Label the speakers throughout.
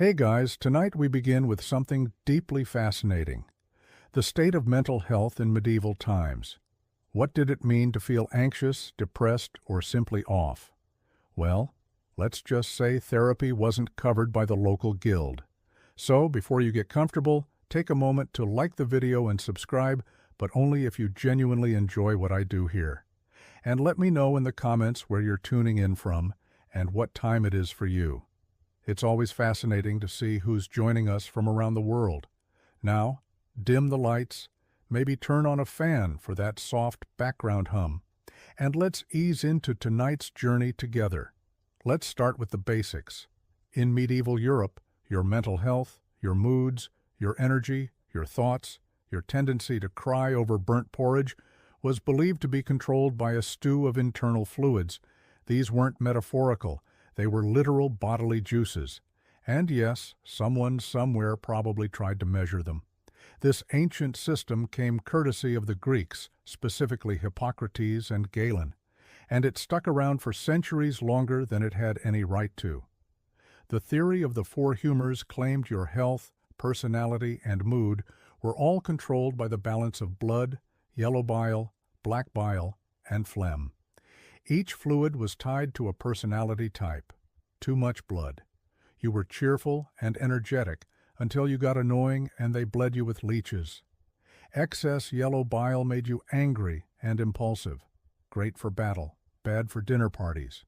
Speaker 1: Hey guys, tonight we begin with something deeply fascinating. The state of mental health in medieval times. What did it mean to feel anxious, depressed, or simply off? Well, let's just say therapy wasn't covered by the local guild. So, before you get comfortable, take a moment to like the video and subscribe, but only if you genuinely enjoy what I do here. And let me know in the comments where you're tuning in from and what time it is for you. It's always fascinating to see who's joining us from around the world. Now, dim the lights, maybe turn on a fan for that soft background hum, and let's ease into tonight's journey together. Let's start with the basics. In medieval Europe, your mental health, your moods, your energy, your thoughts, your tendency to cry over burnt porridge was believed to be controlled by a stew of internal fluids. These weren't metaphorical. They were literal bodily juices. And yes, someone somewhere probably tried to measure them. This ancient system came courtesy of the Greeks, specifically Hippocrates and Galen, and it stuck around for centuries longer than it had any right to. The theory of the four humors claimed your health, personality, and mood were all controlled by the balance of blood, yellow bile, black bile, and phlegm. Each fluid was tied to a personality type. Too much blood. You were cheerful and energetic until you got annoying and they bled you with leeches. Excess yellow bile made you angry and impulsive. Great for battle, bad for dinner parties.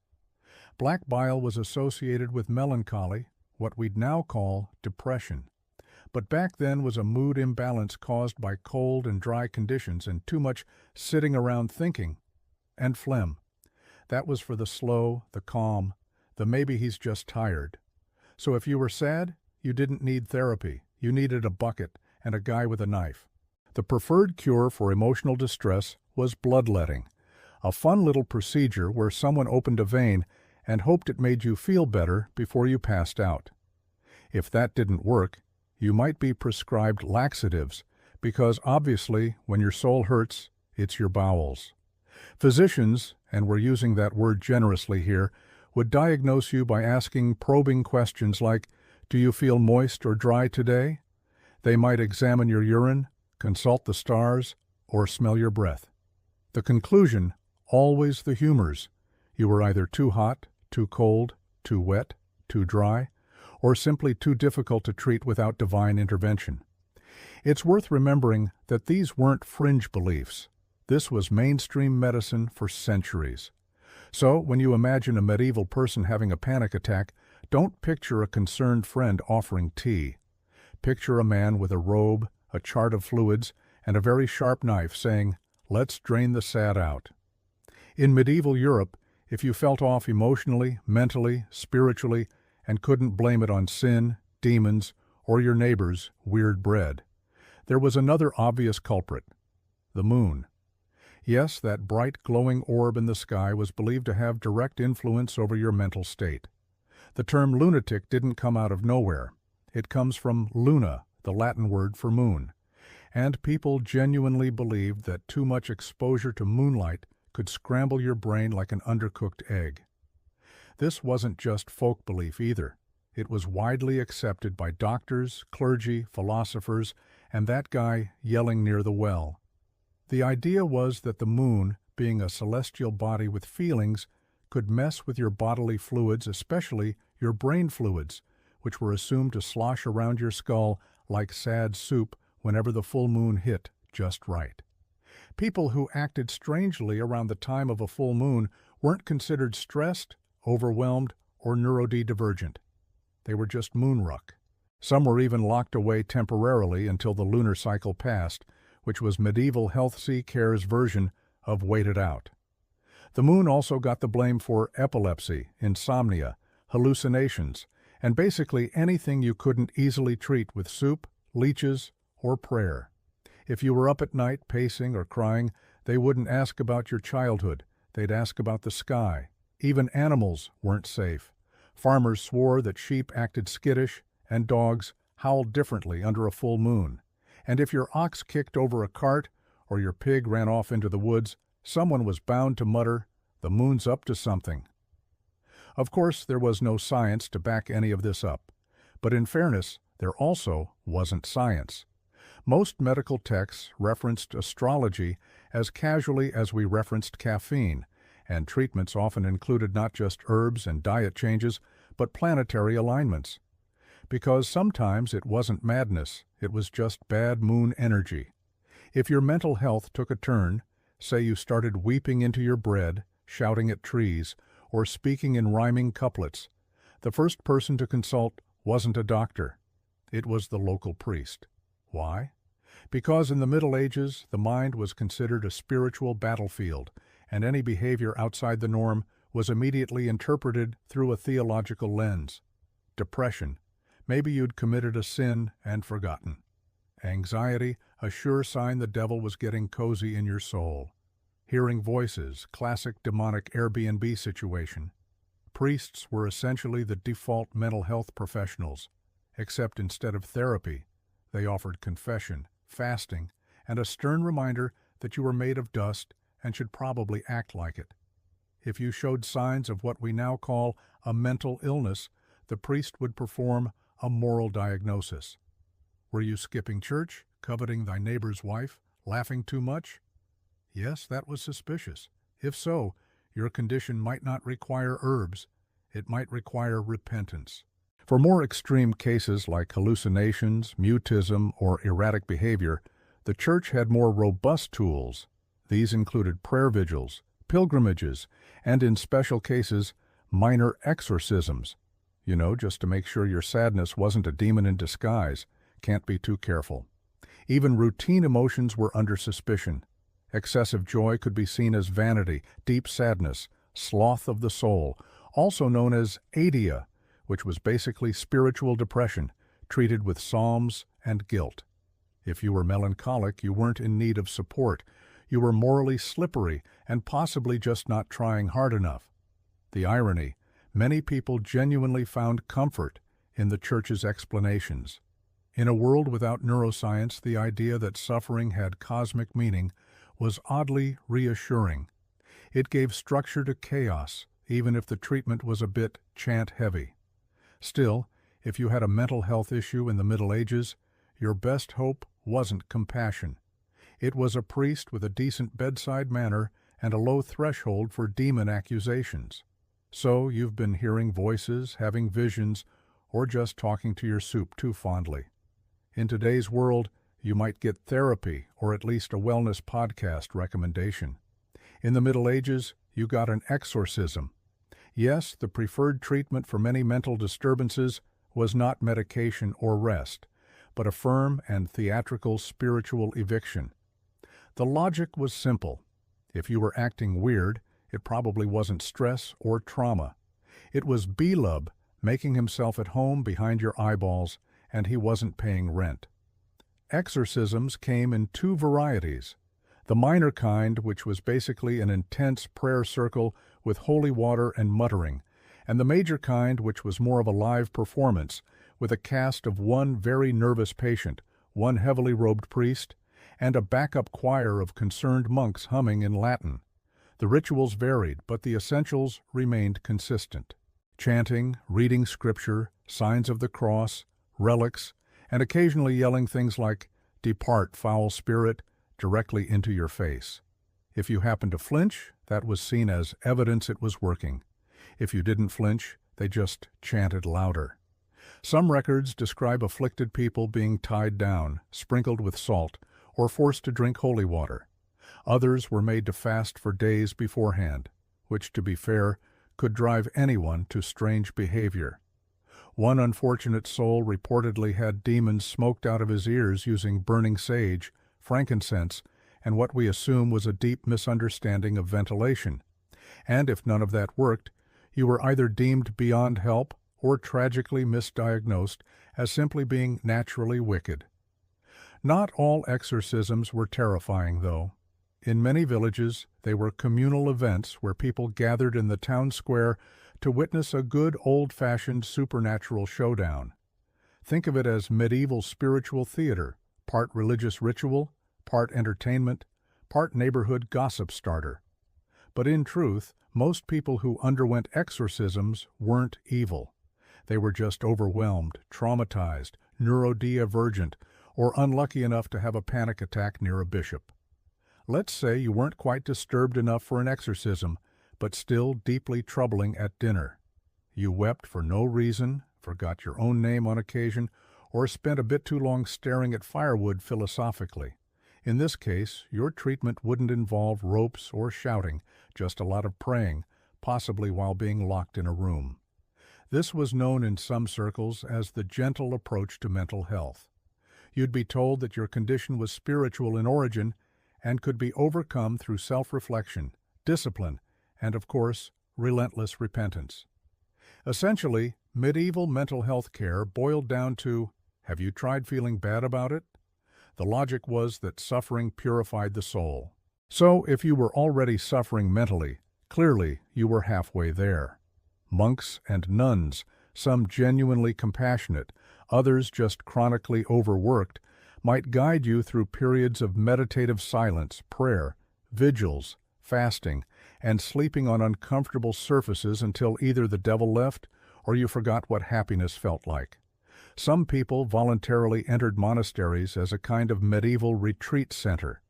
Speaker 1: Black bile was associated with melancholy, what we'd now call depression. But back then was a mood imbalance caused by cold and dry conditions and too much sitting around thinking. And phlegm. That was for the slow, the calm, the maybe he's just tired. So if you were sad, you didn't need therapy. You needed a bucket and a guy with a knife. The preferred cure for emotional distress was bloodletting, a fun little procedure where someone opened a vein and hoped it made you feel better before you passed out. If that didn't work, you might be prescribed laxatives, because obviously when your soul hurts, it's your bowels. Physicians, and we're using that word generously here, would diagnose you by asking probing questions like, "Do you feel moist or dry today?" They might examine your urine, consult the stars, or smell your breath. The conclusion, always the humors. You were either too hot, too cold, too wet, too dry, or simply too difficult to treat without divine intervention. It's worth remembering that these weren't fringe beliefs. This was mainstream medicine for centuries. So, when you imagine a medieval person having a panic attack, don't picture a concerned friend offering tea. Picture a man with a robe, a chart of fluids, and a very sharp knife saying, "Let's drain the sad out." In medieval Europe, if you felt off emotionally, mentally, spiritually, and couldn't blame it on sin, demons, or your neighbor's weird bread, there was another obvious culprit: the moon. Yes, that bright glowing orb in the sky was believed to have direct influence over your mental state. The term lunatic didn't come out of nowhere. It comes from luna, the Latin word for moon. And people genuinely believed that too much exposure to moonlight could scramble your brain like an undercooked egg. This wasn't just folk belief either. It was widely accepted by doctors, clergy, philosophers, and that guy yelling near the well. The idea was that the moon, being a celestial body with feelings, could mess with your bodily fluids, especially your brain fluids, which were assumed to slosh around your skull like sad soup whenever the full moon hit just right. People who acted strangely around the time of a full moon weren't considered stressed, overwhelmed, or neurodivergent. They were just moonruck. Some were even locked away temporarily until the lunar cycle passed, which was medieval health care's version of wait it out. The moon also got the blame for epilepsy, insomnia, hallucinations, and basically anything you couldn't easily treat with soup, leeches, or prayer. If you were up at night pacing or crying, they wouldn't ask about your childhood. They'd ask about the sky. Even animals weren't safe. Farmers swore that sheep acted skittish and dogs howled differently under a full moon. And if your ox kicked over a cart or your pig ran off into the woods, someone was bound to mutter, "The moon's up to something." Of course, there was no science to back any of this up, But in fairness, there also wasn't science. Most medical texts referenced astrology as casually as we referenced caffeine, and treatments often included not just herbs and diet changes, but planetary alignments. Because sometimes it wasn't madness, it was just bad moon energy. If your mental health took a turn, say you started weeping into your bread, shouting at trees, or speaking in rhyming couplets, the first person to consult wasn't a doctor. It was the local priest. Why? Because in the Middle Ages, the mind was considered a spiritual battlefield, and any behavior outside the norm was immediately interpreted through a theological lens. Depression. Maybe you'd committed a sin and forgotten. Anxiety, a sure sign the devil was getting cozy in your soul. Hearing voices, classic demonic Airbnb situation. Priests were essentially the default mental health professionals, except instead of therapy, they offered confession, fasting, and a stern reminder that you were made of dust and should probably act like it. If you showed signs of what we now call a mental illness, the priest would perform a moral diagnosis. Were you skipping church, coveting thy neighbor's wife, laughing too much? Yes, that was suspicious. If so, your condition might not require herbs. It might require repentance. For more extreme cases like hallucinations, mutism, or erratic behavior, the church had more robust tools. These included prayer vigils, pilgrimages, and in special cases, minor exorcisms. Just to make sure your sadness wasn't a demon in disguise. Can't be too careful. Even routine emotions were under suspicion. Excessive joy could be seen as vanity, deep sadness, sloth of the soul, also known as adia, which was basically spiritual depression, treated with psalms and guilt. If you were melancholic, you weren't in need of support. You were morally slippery and possibly just not trying hard enough. The irony, many people genuinely found comfort in the church's explanations. In a world without neuroscience, the idea that suffering had cosmic meaning was oddly reassuring. It gave structure to chaos, even if the treatment was a bit chant-heavy. Still, if you had a mental health issue in the Middle Ages, your best hope wasn't compassion. It was a priest with a decent bedside manner and a low threshold for demon accusations. So you've been hearing voices, having visions, or just talking to your soup too fondly. In today's world, you might get therapy or at least a wellness podcast recommendation. In the Middle Ages, you got an exorcism. Yes, the preferred treatment for many mental disturbances was not medication or rest, but a firm and theatrical spiritual eviction. The logic was simple. If you were acting weird, it probably wasn't stress or trauma. It was Beelzebub making himself at home behind your eyeballs, and he wasn't paying rent. Exorcisms came in two varieties. The minor kind, which was basically an intense prayer circle with holy water and muttering, and the major kind, which was more of a live performance, with a cast of one very nervous patient, one heavily robed priest, and a backup choir of concerned monks humming in Latin. The rituals varied, but the essentials remained consistent. Chanting, reading scripture, signs of the cross, relics, and occasionally yelling things like, "Depart, foul spirit," directly into your face. If you happened to flinch, that was seen as evidence it was working. If you didn't flinch, they just chanted louder. Some records describe afflicted people being tied down, sprinkled with salt, or forced to drink holy water. Others were made to fast for days beforehand, which, to be fair, could drive anyone to strange behavior. One unfortunate soul reportedly had demons smoked out of his ears using burning sage, frankincense, and what we assume was a deep misunderstanding of ventilation. And if none of that worked, you were either deemed beyond help or tragically misdiagnosed as simply being naturally wicked. Not all exorcisms were terrifying, though. In many villages, they were communal events where people gathered in the town square to witness a good old-fashioned supernatural showdown. Think of it as medieval spiritual theater, part religious ritual, part entertainment, part neighborhood gossip starter. But in truth, most people who underwent exorcisms weren't evil. They were just overwhelmed, traumatized, neurodivergent, or unlucky enough to have a panic attack near a bishop. Let's say you weren't quite disturbed enough for an exorcism, but still deeply troubling at dinner. You wept for no reason, forgot your own name on occasion, or spent a bit too long staring at firewood philosophically. In this case, your treatment wouldn't involve ropes or shouting, just a lot of praying, possibly while being locked in a room. This was known in some circles as the gentle approach to mental health. You'd be told that your condition was spiritual in origin and could be overcome through self-reflection, discipline, and, of course, relentless repentance. Essentially, medieval mental health care boiled down to, have you tried feeling bad about it? The logic was that suffering purified the soul. So, if you were already suffering mentally, clearly you were halfway there. Monks and nuns, some genuinely compassionate, others just chronically overworked, might guide you through periods of meditative silence, prayer, vigils, fasting, and sleeping on uncomfortable surfaces until either the devil left or you forgot what happiness felt like. Some people voluntarily entered monasteries as a kind of medieval retreat center.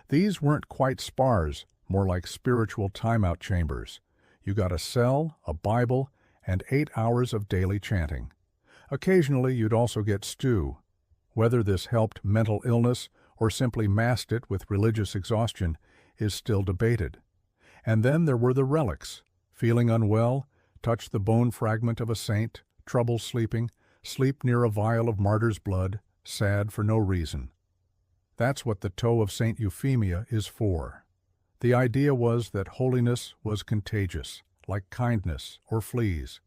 Speaker 1: These weren't quite spas, more like spiritual timeout chambers. You got a cell, a Bible, and 8 hours of daily chanting. Occasionally you'd also get stew. Whether this helped mental illness or simply masked it with religious exhaustion is still debated. And then there were the relics. Feeling unwell, touch the bone fragment of a saint, trouble sleeping, sleep near a vial of martyr's blood, sad for no reason. That's what the toe of Saint Euphemia is for. The idea was that holiness was contagious, like kindness or fleas.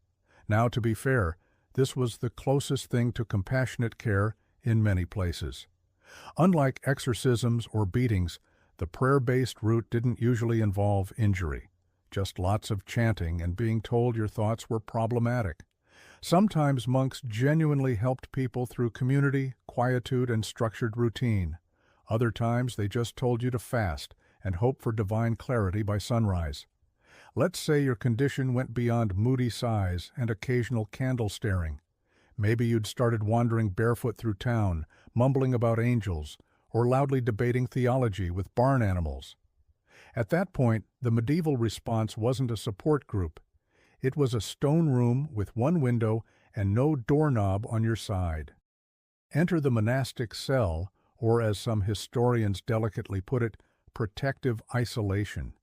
Speaker 1: Now, to be fair, this was the closest thing to compassionate care in many places. Unlike exorcisms or beatings, the prayer-based route didn't usually involve injury, just lots of chanting and being told your thoughts were problematic. Sometimes monks genuinely helped people through community, quietude, and structured routine. Other times they just told you to fast and hope for divine clarity by sunrise. Let's say your condition went beyond moody sighs and occasional candle staring. Maybe you'd started wandering barefoot through town, mumbling about angels, or loudly debating theology with barn animals. At that point, the medieval response wasn't a support group. It was a stone room with one window and no doorknob on your side. Enter the monastic cell, or as some historians delicately put it, protective isolation.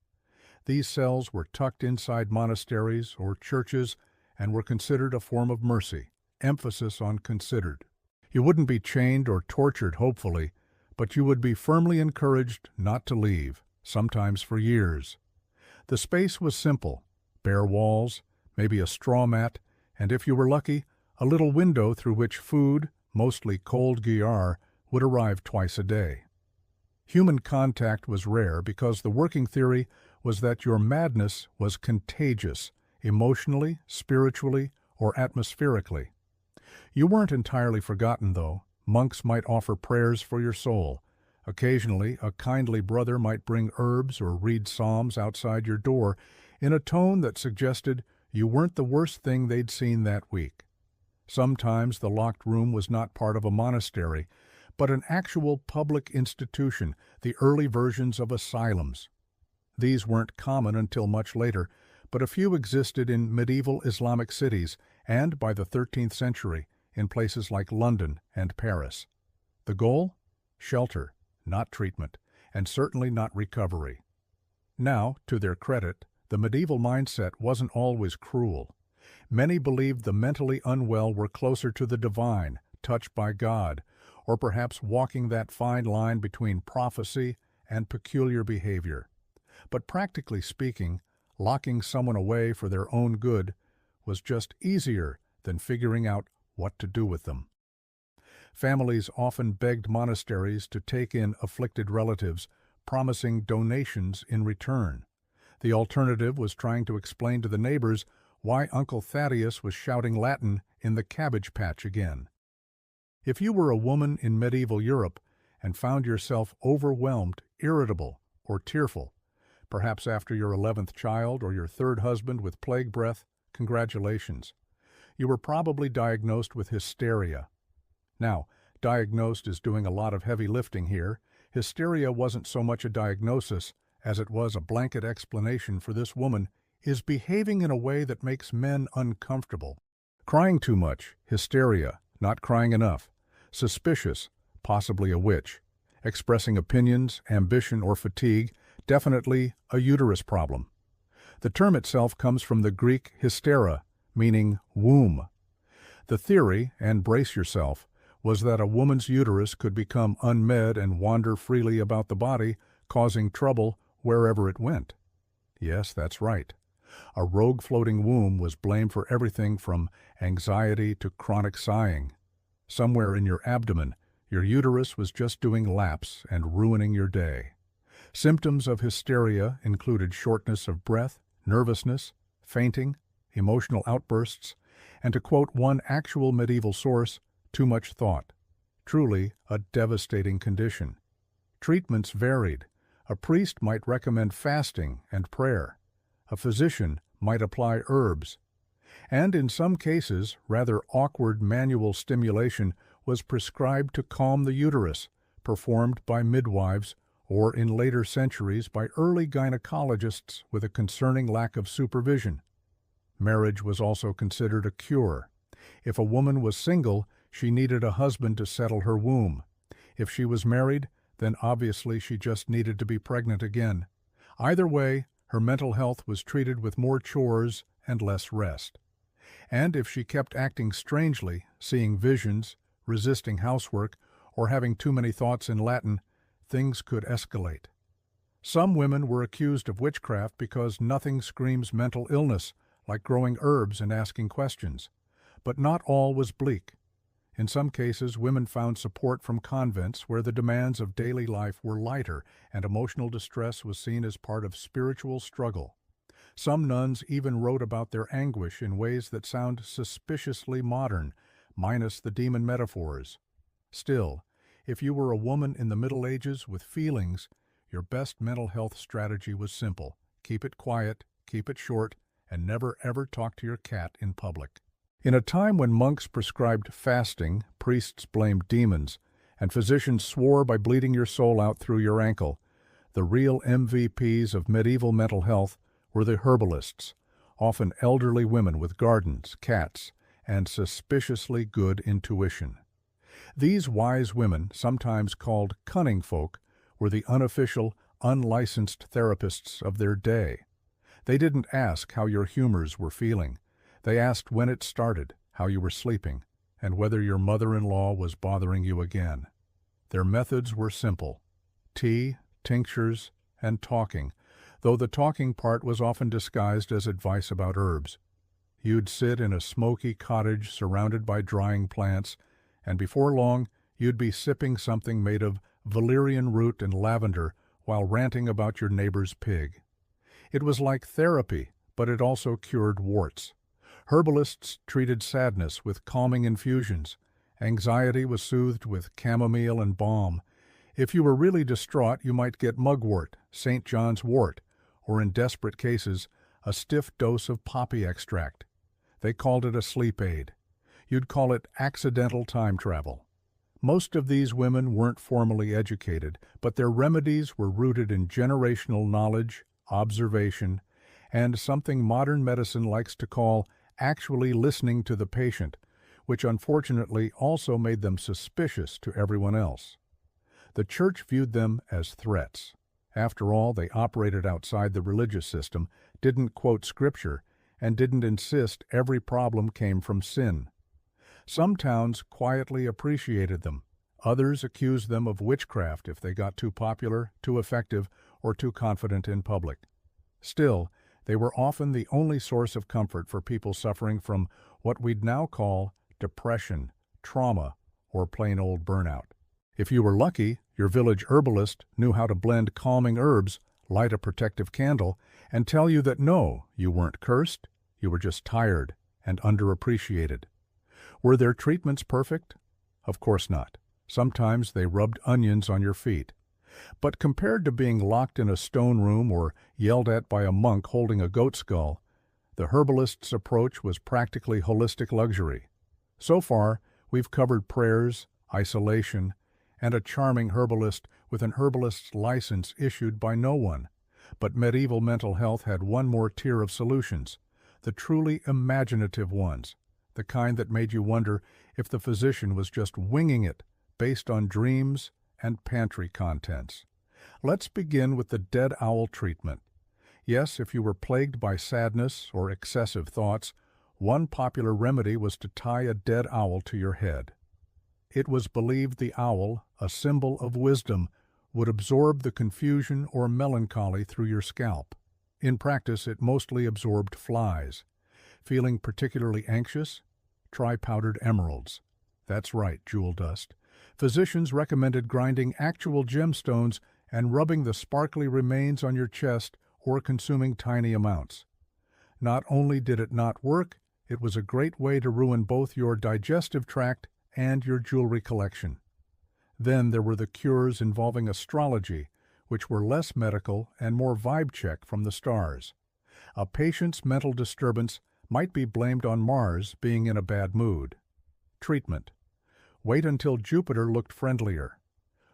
Speaker 1: These cells were tucked inside monasteries or churches and were considered a form of mercy, emphasis on considered. You wouldn't be chained or tortured, hopefully, but you would be firmly encouraged not to leave, sometimes for years. The space was simple, bare walls, maybe a straw mat, and if you were lucky, a little window through which food, mostly cold guillard, would arrive twice a day. Human contact was rare because the working theory was that your madness was contagious, emotionally, spiritually, or atmospherically. You weren't entirely forgotten, though. Monks might offer prayers for your soul. Occasionally, a kindly brother might bring herbs or read psalms outside your door in a tone that suggested you weren't the worst thing they'd seen that week. Sometimes the locked room was not part of a monastery, but an actual public institution, the early versions of asylums. These weren't common until much later, but a few existed in medieval Islamic cities and, by the 13th century, in places like London and Paris. The goal? Shelter, not treatment, and certainly not recovery. Now, to their credit, the medieval mindset wasn't always cruel. Many believed the mentally unwell were closer to the divine, touched by God, or perhaps walking that fine line between prophecy and peculiar behavior. But practically speaking, locking someone away for their own good was just easier than figuring out what to do with them. Families often begged monasteries to take in afflicted relatives, promising donations in return. The alternative was trying to explain to the neighbors why Uncle Thaddeus was shouting Latin in the cabbage patch again. If you were a woman in medieval Europe and found yourself overwhelmed, irritable, or tearful, perhaps after your 11th child or your 3rd husband with plague breath, congratulations. You were probably diagnosed with hysteria. Now, diagnosed is doing a lot of heavy lifting here. Hysteria wasn't so much a diagnosis as it was a blanket explanation for this woman is behaving in a way that makes men uncomfortable. Crying too much, hysteria, not crying enough. Suspicious, possibly a witch. Expressing opinions, ambition, or fatigue, definitely a uterus problem. The term itself comes from the Greek hystera, meaning womb. The theory, and brace yourself, was that a woman's uterus could become unmed and wander freely about the body, causing trouble wherever it went. Yes, that's right. A rogue floating womb was blamed for everything from anxiety to chronic sighing. Somewhere in your abdomen, your uterus was just doing laps and ruining your day. Symptoms of hysteria included shortness of breath, nervousness, fainting, emotional outbursts, and to quote one actual medieval source, too much thought. Truly a devastating condition. Treatments varied. A priest might recommend fasting and prayer. A physician might apply herbs. And in some cases, rather awkward manual stimulation was prescribed to calm the uterus, performed by midwives or in later centuries by early gynecologists with a concerning lack of supervision. Marriage was also considered a cure. If a woman was single, she needed a husband to settle her womb. If she was married, then obviously she just needed to be pregnant again. Either way, her mental health was treated with more chores and less rest. And if she kept acting strangely, seeing visions, resisting housework, or having too many thoughts in Latin, things could escalate. Some women were accused of witchcraft because nothing screams mental illness like growing herbs and asking questions. But not all was bleak. In some cases, women found support from convents where the demands of daily life were lighter and emotional distress was seen as part of spiritual struggle. Some nuns even wrote about their anguish in ways that sound suspiciously modern, minus the demon metaphors. Still, if you were a woman in the Middle Ages with feelings, your best mental health strategy was simple. Keep it quiet, keep it short, and never ever talk to your cat in public. In a time when monks prescribed fasting, priests blamed demons, and physicians swore by bleeding your soul out through your ankle, the real MVPs of medieval mental health were the herbalists, often elderly women with gardens, cats, and suspiciously good intuition. These wise women, sometimes called cunning folk, were the unofficial, unlicensed therapists of their day. They didn't ask how your humors were feeling. They asked when it started, how you were sleeping, and whether your mother-in-law was bothering you again. Their methods were simple: tea, tinctures, and talking, though the talking part was often disguised as advice about herbs. You'd sit in a smoky cottage surrounded by drying plants, and before long you'd be sipping something made of valerian root and lavender while ranting about your neighbor's pig. It was like therapy, but it also cured warts. Herbalists treated sadness with calming infusions. Anxiety was soothed with chamomile and balm. If you were really distraught, you might get mugwort, St. John's wort, or in desperate cases, a stiff dose of poppy extract. They called it a sleep aid. You'd call it accidental time travel. Most of these women weren't formally educated, but their remedies were rooted in generational knowledge, observation, and something modern medicine likes to call actually listening to the patient, which unfortunately also made them suspicious to everyone else. The church viewed them as threats. After all, they operated outside the religious system, didn't quote scripture, and didn't insist every problem came from sin. Some towns quietly appreciated them. Others accused them of witchcraft if they got too popular, too effective, or too confident in public. Still, they were often the only source of comfort for people suffering from what we'd now call depression, trauma, or plain old burnout. If you were lucky, your village herbalist knew how to blend calming herbs, light a protective candle, and tell you that no, you weren't cursed, you were just tired and underappreciated. Were their treatments perfect? Of course not. Sometimes they rubbed onions on your feet. But compared to being locked in a stone room or yelled at by a monk holding a goat skull, The herbalist's approach was practically holistic luxury. So far, we've covered prayers, isolation, and a charming herbalist with an herbalist's license issued by no one. But medieval mental health had one more tier of solutions, the truly imaginative ones, the kind that made you wonder if the physician was just winging it based on dreams and pantry contents. Let's begin with the dead owl treatment. Yes, if you were plagued by sadness or excessive thoughts, one popular remedy was to tie a dead owl to your head. It was believed the owl, a symbol of wisdom, would absorb the confusion or melancholy through your scalp. In practice, it mostly absorbed flies. Feeling particularly anxious? Try powdered emeralds. That's right, jewel dust. Physicians recommended grinding actual gemstones and rubbing the sparkly remains on your chest or consuming tiny amounts. Not only did it not work, it was a great way to ruin both your digestive tract and your jewelry collection. Then there were the cures involving astrology, which were less medical and more vibe check from the stars. A patient's mental disturbance might be blamed on Mars being in a bad mood. Treatment. Wait until Jupiter looked friendlier.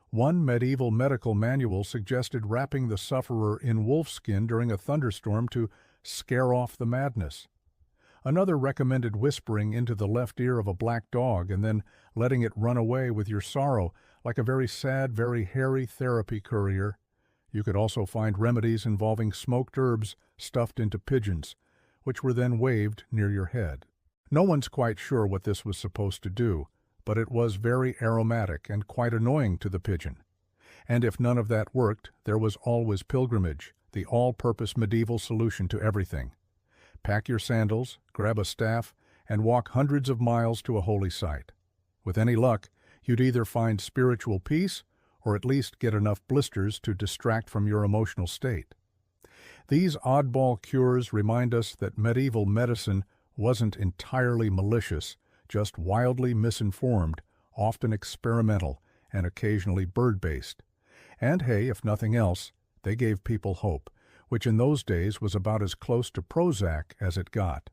Speaker 1: One medieval medical manual suggested wrapping the sufferer in wolfskin during a thunderstorm to scare off the madness. Another recommended whispering into the left ear of a black dog and then letting it run away with your sorrow like a very sad, very hairy therapy courier. You could also find remedies involving smoked herbs stuffed into pigeons, which were then waved near your head. No one's quite sure what this was supposed to do, but it was very aromatic and quite annoying to the pigeon. And if none of that worked, there was always pilgrimage, the all-purpose medieval solution to everything. Pack your sandals, grab a staff, and walk hundreds of miles to a holy site. With any luck, you'd either find spiritual peace or at least get enough blisters to distract from your emotional state. These oddball cures remind us that medieval medicine wasn't entirely malicious, just wildly misinformed, often experimental, and occasionally bird-based. And hey, if nothing else, they gave people hope, which in those days was about as close to Prozac as it got.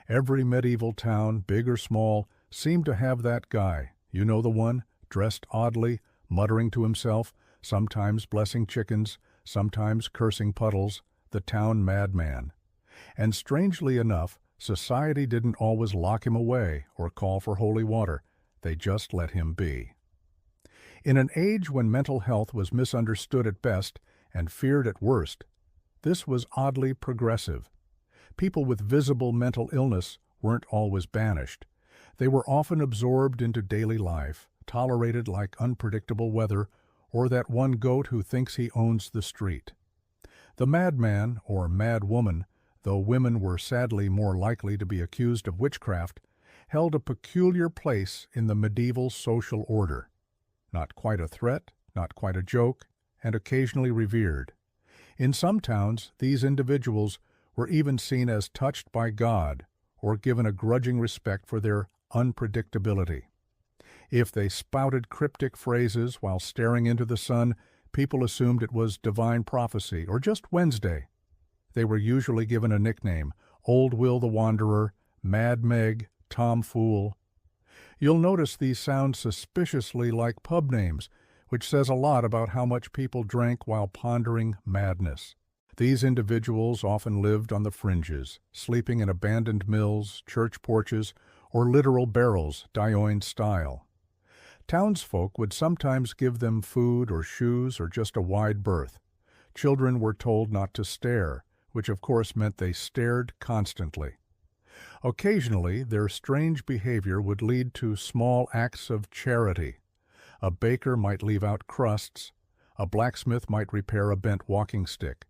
Speaker 1: Every medieval town, big or small, seemed to have that guy, you know the one, dressed oddly, muttering to himself, sometimes blessing chickens, sometimes cursing puddles, the town madman. And strangely enough, society didn't always lock him away or call for holy water. They just let him be. In an age when mental health was misunderstood at best and feared at worst, this was oddly progressive. People with visible mental illness weren't always banished. They were often absorbed into daily life, tolerated like unpredictable weather or that one goat who thinks he owns the street. The madman, or madwoman, though women were sadly more likely to be accused of witchcraft, held a peculiar place in the medieval social order. Not quite a threat, not quite a joke, and occasionally revered. In some towns, these individuals were even seen as touched by God or given a grudging respect for their unpredictability. If they spouted cryptic phrases while staring into the sun, people assumed it was divine prophecy or just Wednesday. They were usually given a nickname, Old Will the Wanderer, Mad Meg, Tom Fool. You'll notice these sound suspiciously like pub names, which says a lot about how much people drank while pondering madness. These individuals often lived on the fringes, sleeping in abandoned mills, church porches, or literal barrels, Dioin style. Townsfolk would sometimes give them food or shoes or just a wide berth. Children were told not to stare, which of course meant they stared constantly. Occasionally, their strange behavior would lead to small acts of charity. A baker might leave out crusts, a blacksmith might repair a bent walking stick.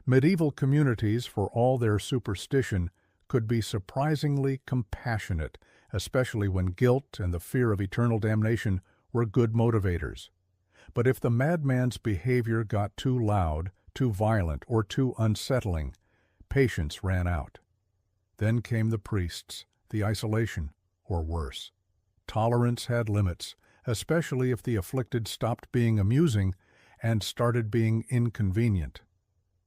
Speaker 1: Medieval communities, for all their superstition, could be surprisingly compassionate, especially when guilt and the fear of eternal damnation were good motivators. But if the madman's behavior got too loud, too violent, or too unsettling, patience ran out. Then came the priests, the isolation, or worse. Tolerance had limits, especially if the afflicted stopped being amusing and started being inconvenient.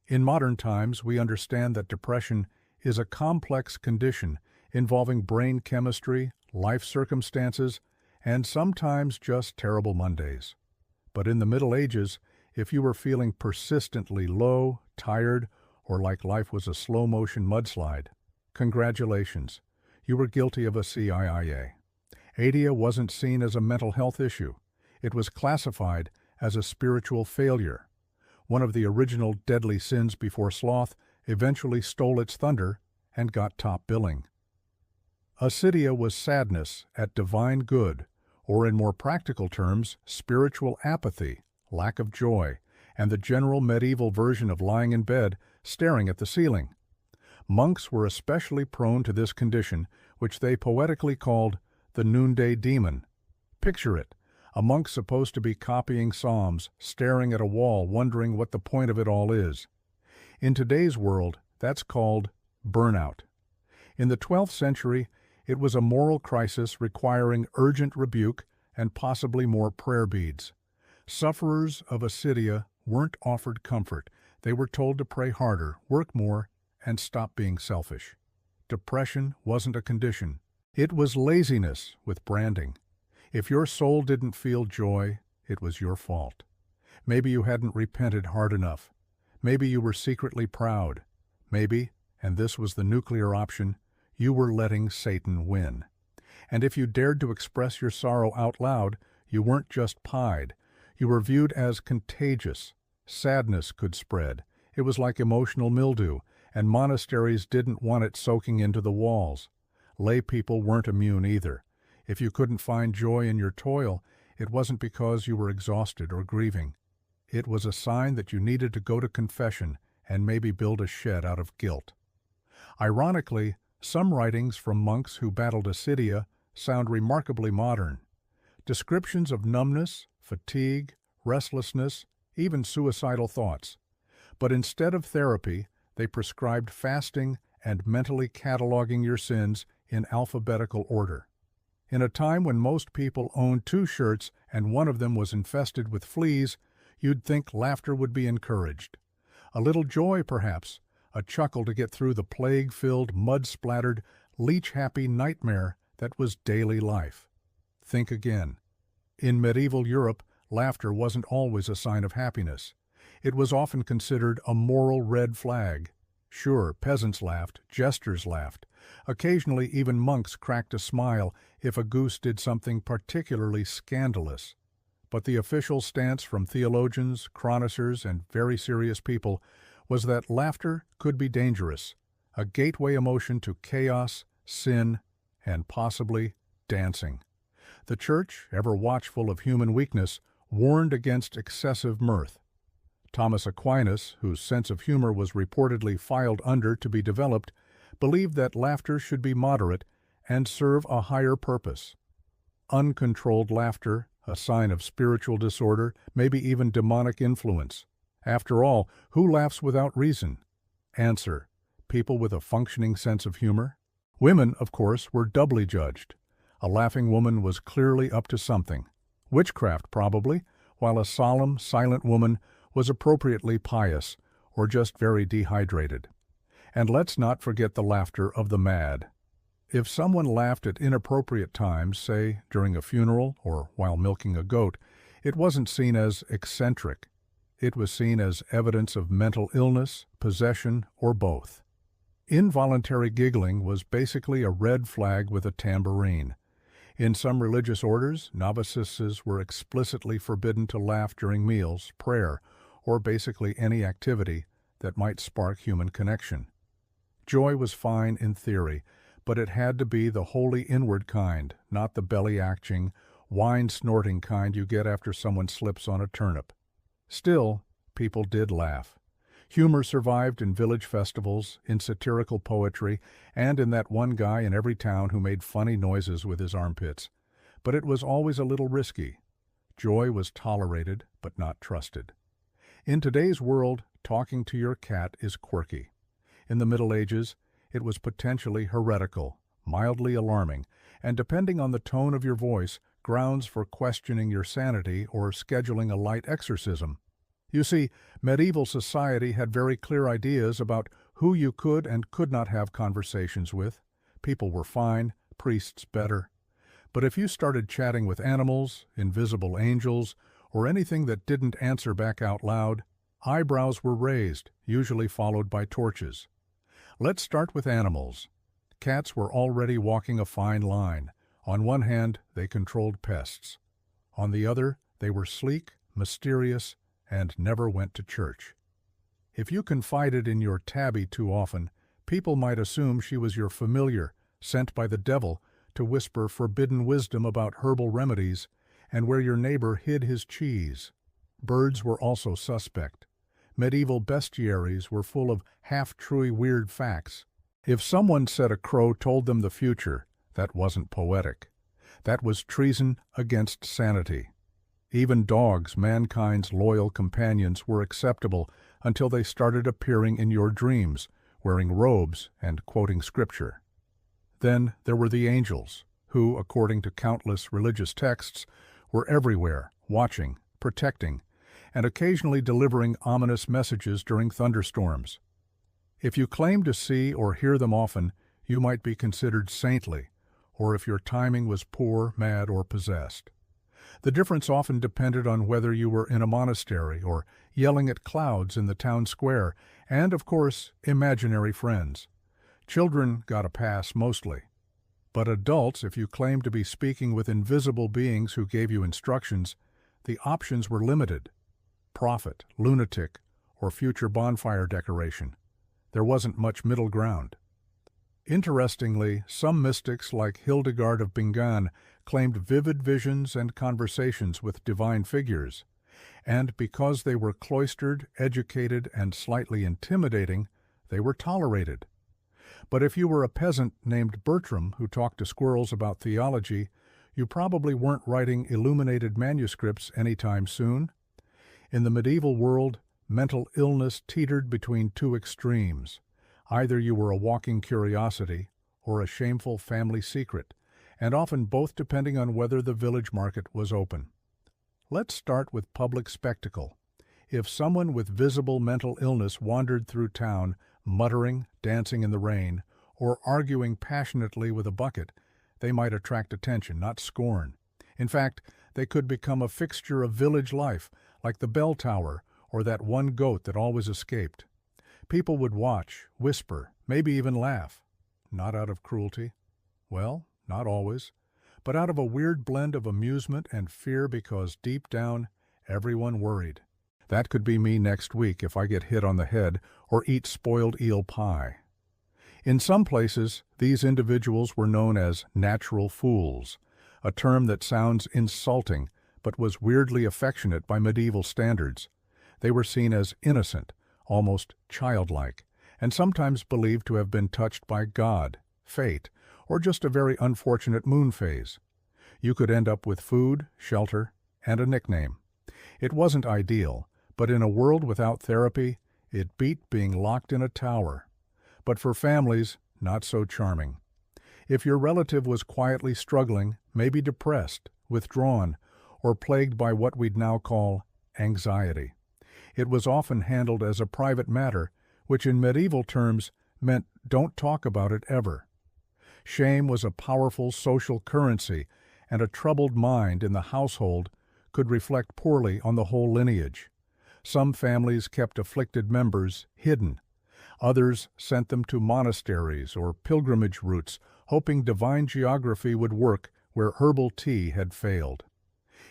Speaker 1: In modern times, we understand that depression is a complex condition involving brain chemistry, life circumstances, and sometimes just terrible Mondays. But in the Middle Ages, if you were feeling persistently low, tired, or like life was a slow-motion mudslide, congratulations, you were guilty of a CIIA. Adia wasn't seen as a mental health issue. It was classified as a spiritual failure. One of the original deadly sins before sloth eventually stole its thunder and got top billing. Acedia was sadness at divine good, or in more practical terms, spiritual apathy, lack of joy, and the general medieval version of lying in bed, staring at the ceiling. Monks were especially prone to this condition, which they poetically called the noonday demon. Picture it, a monk supposed to be copying psalms, staring at a wall, wondering what the point of it all is. In today's world, that's called burnout. In the 12th century, it was a moral crisis requiring urgent rebuke and possibly more prayer beads. Sufferers of acedia weren't offered comfort. They were told to pray harder, work more, and stop being selfish. Depression wasn't a condition. It was laziness with branding. If your soul didn't feel joy, it was your fault. Maybe you hadn't repented hard enough. Maybe you were secretly proud. Maybe, and this was the nuclear option, you were letting Satan win. And if you dared to express your sorrow out loud, you weren't just pied. You were viewed as contagious. Sadness could spread. It was like emotional mildew, and monasteries didn't want it soaking into the walls. Lay people weren't immune either. If you couldn't find joy in your toil, it wasn't because you were exhausted or grieving. It was a sign that you needed to go to confession and maybe build a shed out of guilt. Ironically, some writings from monks who battled acedia sound remarkably modern. Descriptions of numbness, fatigue, restlessness, even suicidal thoughts. But instead of therapy, they prescribed fasting and mentally cataloging your sins in alphabetical order. In a time when most people owned 2 shirts and one of them was infested with fleas, you'd think laughter would be encouraged. A little joy, perhaps, a chuckle to get through the plague-filled, mud-splattered, leech-happy nightmare that was daily life. Think again. In medieval Europe, laughter wasn't always a sign of happiness. It was often considered a moral red flag. Sure, peasants laughed, jesters laughed. Occasionally, even monks cracked a smile if a goose did something particularly scandalous. But the official stance from theologians, chroniclers, and very serious people was that laughter could be dangerous, a gateway emotion to chaos, sin, and possibly dancing. The Church, ever watchful of human weakness, warned against excessive mirth. Thomas Aquinas, whose sense of humor was reportedly filed under to be developed, believed that laughter should be moderate and serve a higher purpose. Uncontrolled laughter, a sign of spiritual disorder, maybe even demonic influence. After all, who laughs without reason? Answer: people with a functioning sense of humor. Women, of course, were doubly judged. A laughing woman was clearly up to something. Witchcraft, probably, while a solemn, silent woman was appropriately pious or just very dehydrated. And let's not forget the laughter of the mad. If someone laughed at inappropriate times, say during a funeral or while milking a goat, it wasn't seen as eccentric. It was seen as evidence of mental illness, possession, or both. Involuntary giggling was basically a red flag with a tambourine. In some religious orders, novices were explicitly forbidden to laugh during meals, prayer, or basically any activity that might spark human connection. Joy was fine in theory, but it had to be the wholly inward kind, not the belly-aching, wine-snorting kind you get after someone slips on a turnip. Still, people did laugh. Humor survived in village festivals, in satirical poetry, and in that one guy in every town who made funny noises with his armpits. But it was always a little risky. Joy was tolerated, but not trusted. In today's world, talking to your cat is quirky. In the Middle Ages, it was potentially heretical, mildly alarming, and depending on the tone of your voice, grounds for questioning your sanity or scheduling a light exorcism. You see, medieval society had very clear ideas about who you could and could not have conversations with. People were fine, priests better. But if you started chatting with animals, invisible angels, or anything that didn't answer back out loud, eyebrows were raised, usually followed by torches. Let's start with animals. Cats were already walking a fine line. On one hand, they controlled pests. On the other, they were sleek, mysterious, and never went to church. If you confided in your tabby too often, people might assume she was your familiar, sent by the devil to whisper forbidden wisdom about herbal remedies and where your neighbor hid his cheese. Birds were also suspect. Medieval bestiaries were full of half-true weird facts. If someone said a crow told them the future, that wasn't poetic. That was treason against sanity. Even dogs, mankind's loyal companions, were acceptable until they started appearing in your dreams, wearing robes and quoting scripture. Then there were the angels, who, according to countless religious texts, were everywhere, watching, protecting, and occasionally delivering ominous messages during thunderstorms. If you claimed to see or hear them often, you might be considered saintly, or if your timing was poor, mad, or possessed. The difference often depended on whether you were in a monastery or yelling at clouds in the town square, and, of course, imaginary friends. Children got a pass mostly. But adults, if you claimed to be speaking with invisible beings who gave you instructions, the options were limited. Prophet, lunatic, or future bonfire decoration. There wasn't much middle ground. Interestingly, some mystics like Hildegard of Bingen claimed vivid visions and conversations with divine figures, and because they were cloistered, educated, and slightly intimidating, they were tolerated. But if you were a peasant named Bertram who talked to squirrels about theology, you probably weren't writing illuminated manuscripts anytime soon. In the medieval world, mental illness teetered between two extremes. Either you were a walking curiosity or a shameful family secret, and often both depending on whether the village market was open. Let's start with public spectacle. If someone with visible mental illness wandered through town, muttering, dancing in the rain, or arguing passionately with a bucket, they might attract attention, not scorn. In fact, they could become a fixture of village life, like the bell tower or that one goat that always escaped. People would watch, whisper, maybe even laugh. Not out of cruelty. Well, not always. But out of a weird blend of amusement and fear because deep down, everyone worried. That could be me next week if I get hit on the head or eat spoiled eel pie. In some places, these individuals were known as natural fools, a term that sounds insulting but was weirdly affectionate by medieval standards. They were seen as innocent, almost childlike, and sometimes believed to have been touched by God, fate, or just a very unfortunate moon phase. You could end up with food, shelter, and a nickname. It wasn't ideal, but in a world without therapy, it beat being locked in a tower. But for families, not so charming. If your relative was quietly struggling, maybe depressed, withdrawn, or plagued by what we'd now call anxiety, it was often handled as a private matter, which in medieval terms meant don't talk about it ever. Shame was a powerful social currency, and a troubled mind in the household could reflect poorly on the whole lineage. Some families kept afflicted members hidden. Others sent them to monasteries or pilgrimage routes, hoping divine geography would work where herbal tea had failed.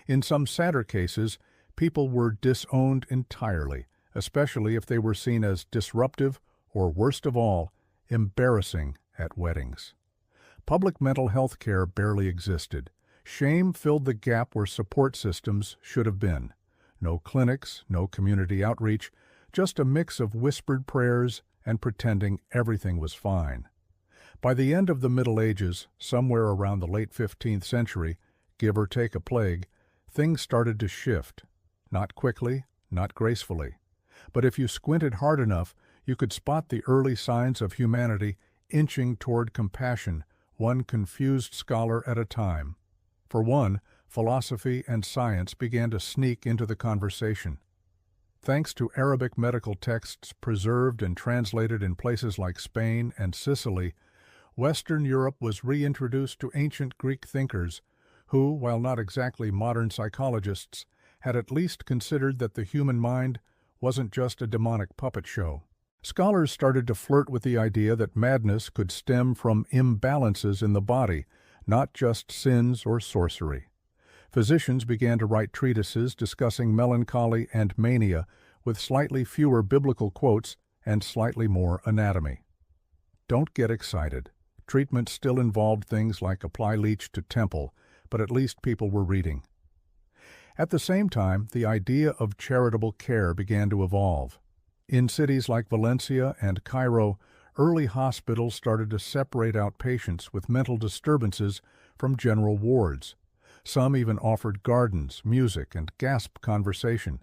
Speaker 1: In some sadder cases, people were disowned entirely, especially if they were seen as disruptive or, worst of all, embarrassing at weddings. Public mental health care barely existed. Shame filled the gap where support systems should have been. No clinics, no community outreach, just a mix of whispered prayers and pretending everything was fine. By the end of the Middle Ages, somewhere around the late 15th century, give or take a plague, things started to shift. Not quickly, not gracefully. But if you squinted hard enough, you could spot the early signs of humanity inching toward compassion, one confused scholar at a time. For one, philosophy and science began to sneak into the conversation. Thanks to Arabic medical texts preserved and translated in places like Spain and Sicily, Western Europe was reintroduced to ancient Greek thinkers who, while not exactly modern psychologists, had at least considered that the human mind wasn't just a demonic puppet show. Scholars started to flirt with the idea that madness could stem from imbalances in the body, not just sins or sorcery. Physicians began to write treatises discussing melancholy and mania with slightly fewer biblical quotes and slightly more anatomy. Don't get excited. Treatment still involved things like apply leech to temple, but at least people were reading. At the same time, the idea of charitable care began to evolve. In cities like Valencia and Cairo, early hospitals started to separate out patients with mental disturbances from general wards. Some even offered gardens, music, and gasp conversation.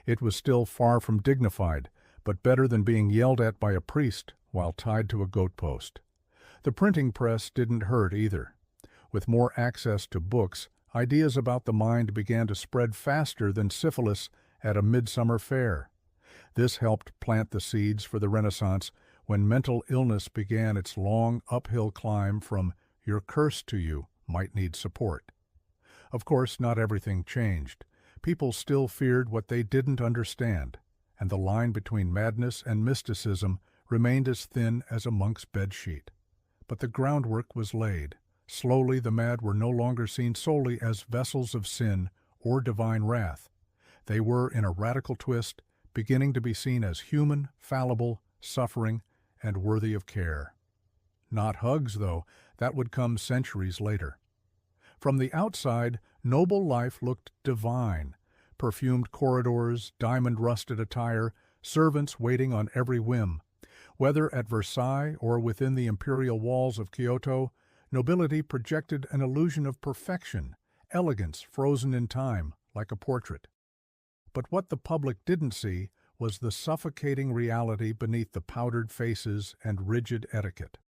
Speaker 1: It was still far from dignified, but better than being yelled at by a priest while tied to a goat post. The printing press didn't hurt either. With more access to books, ideas about the mind began to spread faster than syphilis at a midsummer fair. This helped plant the seeds for the Renaissance when mental illness began its long uphill climb from "you're cursed to you, might need support." Of course, not everything changed. People still feared what they didn't understand, and the line between madness and mysticism remained as thin as a monk's bedsheet. But the groundwork was laid. Slowly, the mad were no longer seen solely as vessels of sin or divine wrath. They were, in a radical twist, beginning to be seen as human, fallible, suffering, and worthy of care. Not hugs, though. That would come centuries later. From the outside, noble life looked divine. Perfumed corridors, diamond-rusted attire, servants waiting on every whim. Whether at Versailles or within the imperial walls of Kyoto, nobility projected an illusion of perfection, elegance frozen in time, like a portrait. But what the public didn't see was the suffocating reality beneath the powdered faces and rigid etiquette.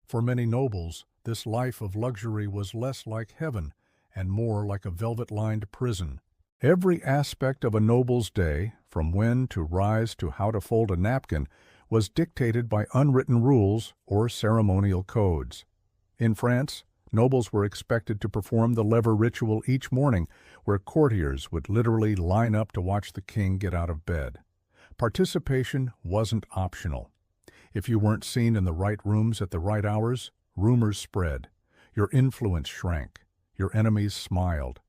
Speaker 1: For many nobles, this life of luxury was less like heaven and more like a velvet-lined prison. Every aspect of a noble's day, from when to rise to how to fold a napkin, was dictated by unwritten rules or ceremonial codes. In France, nobles were expected to perform the lever ritual each morning, where courtiers would literally line up to watch the king get out of bed. Participation wasn't optional. If you weren't seen in the right rooms at the right hours, rumors spread. Your influence shrank. Your enemies smiled.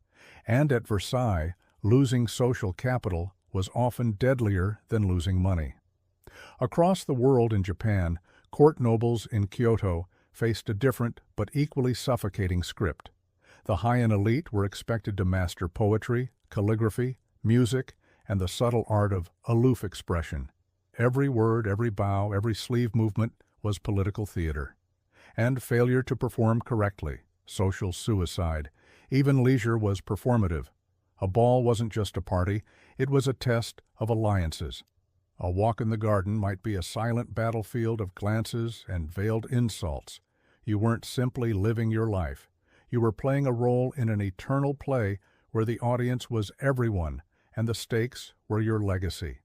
Speaker 1: And at Versailles, losing social capital was often deadlier than losing money. Across the world in Japan, court nobles in Kyoto faced a different but equally suffocating script. The high-end elite were expected to master poetry, calligraphy, music, and the subtle art of aloof expression. Every word, every bow, every sleeve movement was political theater. And failure to perform correctly, social suicide. Even leisure was performative. A ball wasn't just a party, it was a test of alliances. A walk in the garden might be a silent battlefield of glances and veiled insults. You weren't simply living your life. You were playing a role in an eternal play where the audience was everyone and the stakes were your legacy.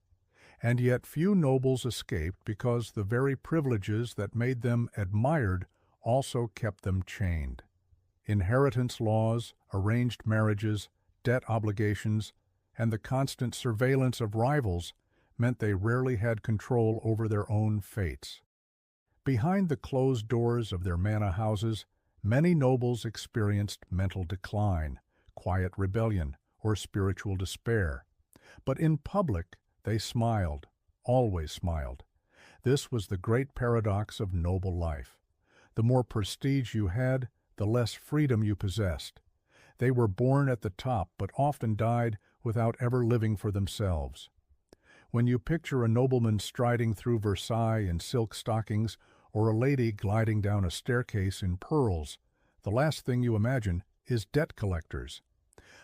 Speaker 1: And yet few nobles escaped because the very privileges that made them admired also kept them chained. Inheritance laws, arranged marriages, debt obligations, and the constant surveillance of rivals meant they rarely had control over their own fates. Behind the closed doors of their manor houses, many nobles experienced mental decline, quiet rebellion, or spiritual despair. But in public, they smiled, always smiled. This was the great paradox of noble life. The more prestige you had, the less freedom you possessed. They were born at the top, but often died without ever living for themselves. When you picture a nobleman striding through Versailles in silk stockings or a lady gliding down a staircase in pearls, the last thing you imagine is debt collectors.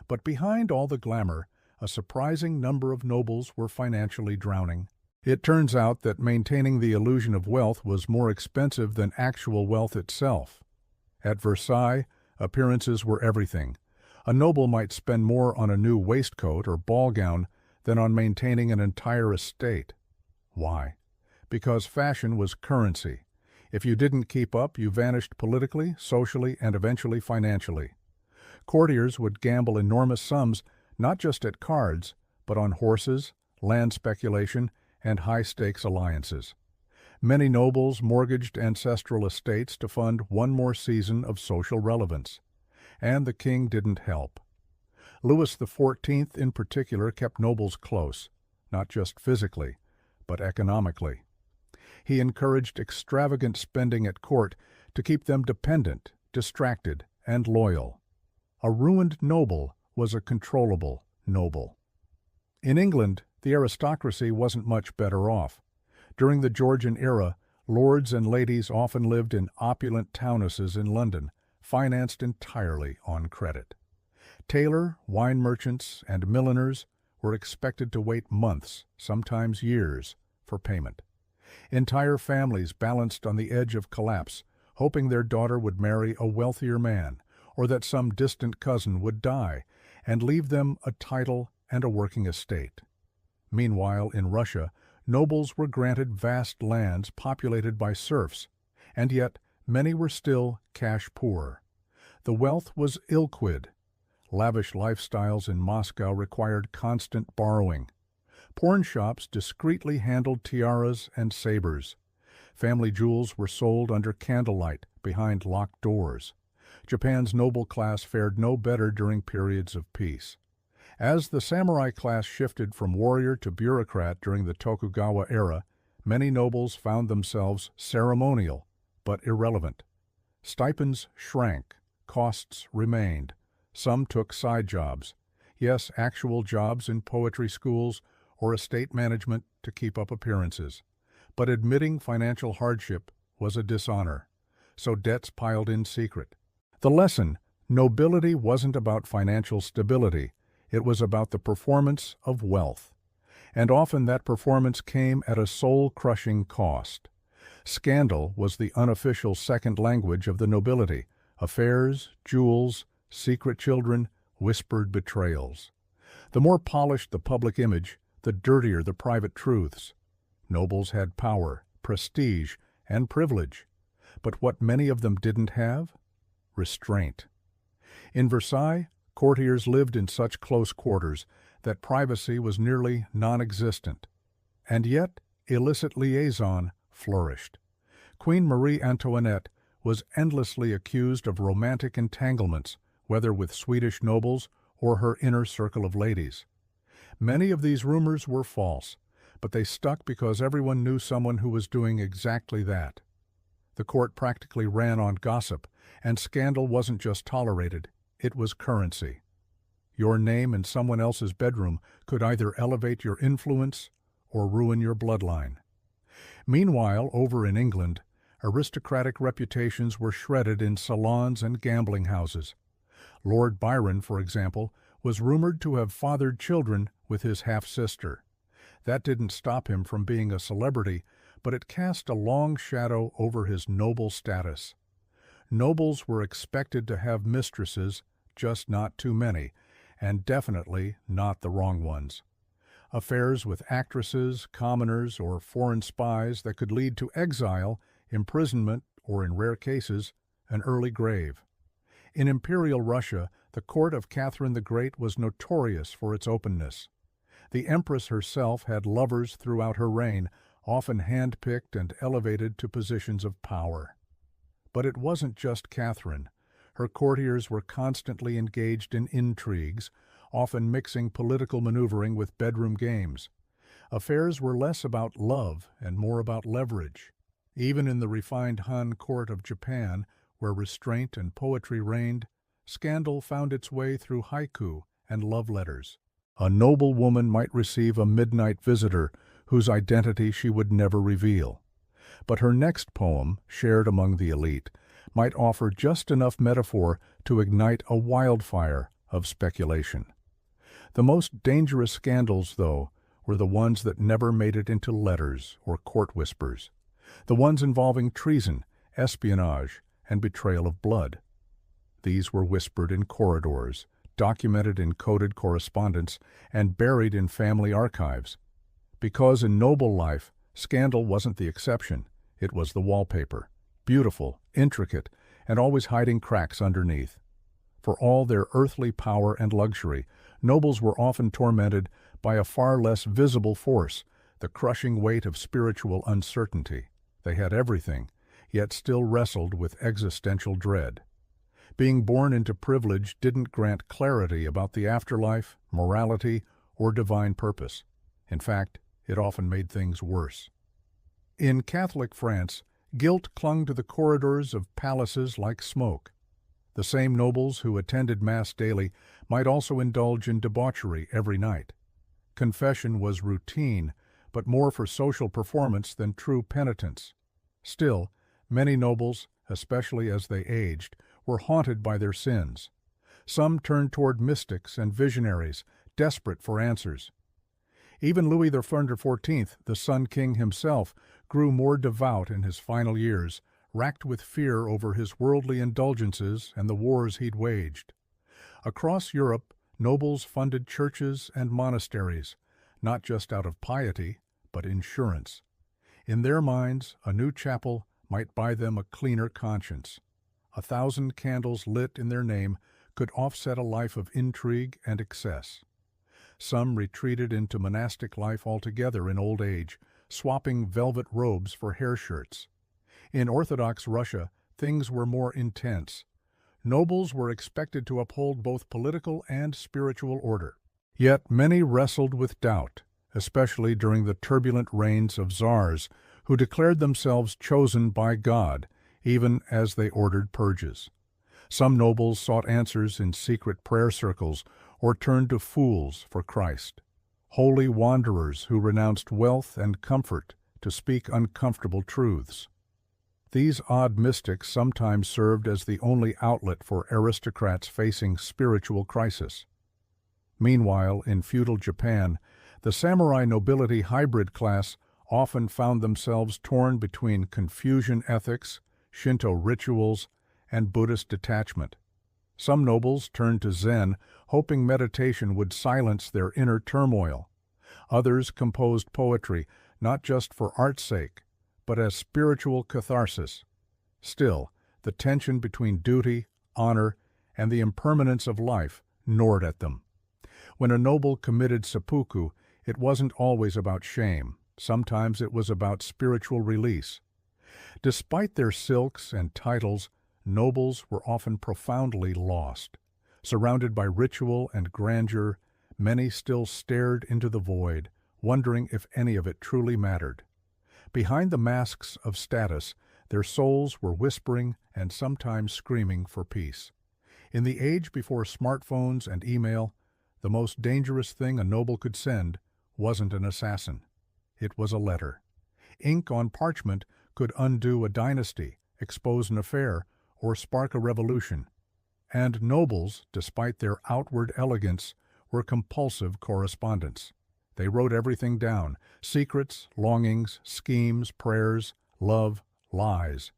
Speaker 1: But behind all the glamour, a surprising number of nobles were financially drowning. It turns out that maintaining the illusion of wealth was more expensive than actual wealth itself. At Versailles, appearances were everything. A noble might spend more on a new waistcoat or ball gown than on maintaining an entire estate. Why? Because fashion was currency. If you didn't keep up, you vanished politically, socially, and eventually financially. Courtiers would gamble enormous sums not just at cards, but on horses, land speculation, and high-stakes alliances. Many nobles mortgaged ancestral estates to fund one more season of social relevance. And the king didn't help. Louis XIV in particular kept nobles close, not just physically, but economically. He encouraged extravagant spending at court to keep them dependent, distracted, and loyal. A ruined noble was a controllable noble. In England, the aristocracy wasn't much better off. During the Georgian era, lords and ladies often lived in opulent townhouses in London, financed entirely on credit. Tailor, wine merchants, and milliners were expected to wait months, sometimes years, for payment. Entire families balanced on the edge of collapse, hoping their daughter would marry a wealthier man, or that some distant cousin would die and leave them a title and a working estate. Meanwhile, in Russia, nobles were granted vast lands populated by serfs, and yet many were still cash poor. The wealth was illiquid. Lavish lifestyles in Moscow required constant borrowing. Porn shops discreetly handled tiaras and sabers. Family jewels were sold under candlelight behind locked doors. Japan's noble class fared no better during periods of peace. As the samurai class shifted from warrior to bureaucrat during the Tokugawa era, many nobles found themselves ceremonial but irrelevant. Stipends shrank, costs remained. Some took side jobs, yes, actual jobs in poetry schools or estate management to keep up appearances. But admitting financial hardship was a dishonor, so debts piled in secret. The lesson: nobility wasn't about financial stability, it was about the performance of wealth. And often that performance came at a soul-crushing cost. Scandal was the unofficial second language of the nobility: affairs, jewels, secret children, whispered betrayals. The more polished the public image, the dirtier the private truths. Nobles had power, prestige, and privilege. But what many of them didn't have? Restraint. In Versailles, courtiers lived in such close quarters that privacy was nearly non-existent. And yet, illicit liaison flourished. Queen Marie Antoinette was endlessly accused of romantic entanglements, whether with Swedish nobles or her inner circle of ladies. Many of these rumors were false, but they stuck because everyone knew someone who was doing exactly that. The court practically ran on gossip, and scandal wasn't just tolerated, it was currency. Your name in someone else's bedroom could either elevate your influence or ruin your bloodline. Meanwhile, over in England, aristocratic reputations were shredded in salons and gambling houses. Lord Byron, for example, was rumored to have fathered children with his half-sister. That didn't stop him from being a celebrity, but it cast a long shadow over his noble status. Nobles were expected to have mistresses, just not too many, and definitely not the wrong ones. Affairs with actresses, commoners, or foreign spies that could lead to exile, imprisonment, or in rare cases, an early grave. In Imperial Russia, the court of Catherine the Great was notorious for its openness. The Empress herself had lovers throughout her reign, often hand-picked and elevated to positions of power. But it wasn't just Catherine. Her courtiers were constantly engaged in intrigues, often mixing political maneuvering with bedroom games. Affairs were less about love and more about leverage. Even in the refined Han court of Japan, where restraint and poetry reigned, scandal found its way through haiku and love letters. A noble woman might receive a midnight visitor whose identity she would never reveal. But her next poem, shared among the elite, might offer just enough metaphor to ignite a wildfire of speculation. The most dangerous scandals, though, were the ones that never made it into letters or court whispers, the ones involving treason, espionage, and betrayal of blood. These were whispered in corridors, documented in coded correspondence, and buried in family archives. Because in noble life, scandal wasn't the exception, it was the wallpaper. Beautiful, intricate, and always hiding cracks underneath. For all their earthly power and luxury, nobles were often tormented by a far less visible force, the crushing weight of spiritual uncertainty. They had everything, yet still wrestled with existential dread. Being born into privilege didn't grant clarity about the afterlife, morality, or divine purpose. In fact, it often made things worse. In Catholic France, guilt clung to the corridors of palaces like smoke. The same nobles who attended Mass daily might also indulge in debauchery every night. Confession was routine, but more for social performance than true penitence. Still, many nobles, especially as they aged, were haunted by their sins. Some turned toward mystics and visionaries, desperate for answers. Even Louis XIV, the Sun King himself, grew more devout in his final years, racked with fear over his worldly indulgences and the wars he'd waged. Across Europe, nobles funded churches and monasteries, not just out of piety, but insurance. In their minds, a new chapel might buy them a cleaner conscience. 1,000 candles lit in their name could offset a life of intrigue and excess. Some retreated into monastic life altogether in old age, swapping velvet robes for hair shirts. In Orthodox Russia, things were more intense. Nobles were expected to uphold both political and spiritual order. Yet many wrestled with doubt, especially during the turbulent reigns of czars who declared themselves chosen by God, even as they ordered purges. Some nobles sought answers in secret prayer circles or turned to fools for Christ. Holy wanderers who renounced wealth and comfort to speak uncomfortable truths. These odd mystics sometimes served as the only outlet for aristocrats facing spiritual crisis. Meanwhile, in feudal Japan, the samurai nobility hybrid class often found themselves torn between Confucian ethics, Shinto rituals, and Buddhist detachment. Some nobles turned to Zen, hoping meditation would silence their inner turmoil. Others composed poetry, not just for art's sake, but as spiritual catharsis. Still, the tension between duty, honor, and the impermanence of life gnawed at them. When a noble committed seppuku, it wasn't always about shame. Sometimes it was about spiritual release. Despite their silks and titles, nobles were often profoundly lost. Surrounded by ritual and grandeur, many still stared into the void, wondering if any of it truly mattered. Behind the masks of status, their souls were whispering and sometimes screaming for peace. In the age before smartphones and email, the most dangerous thing a noble could send wasn't an assassin. It was a letter. Ink on parchment could undo a dynasty, expose an affair, or spark a revolution. And nobles, despite their outward elegance, were compulsive correspondents. They wrote everything down: secrets, longings, schemes, prayers, love, lies.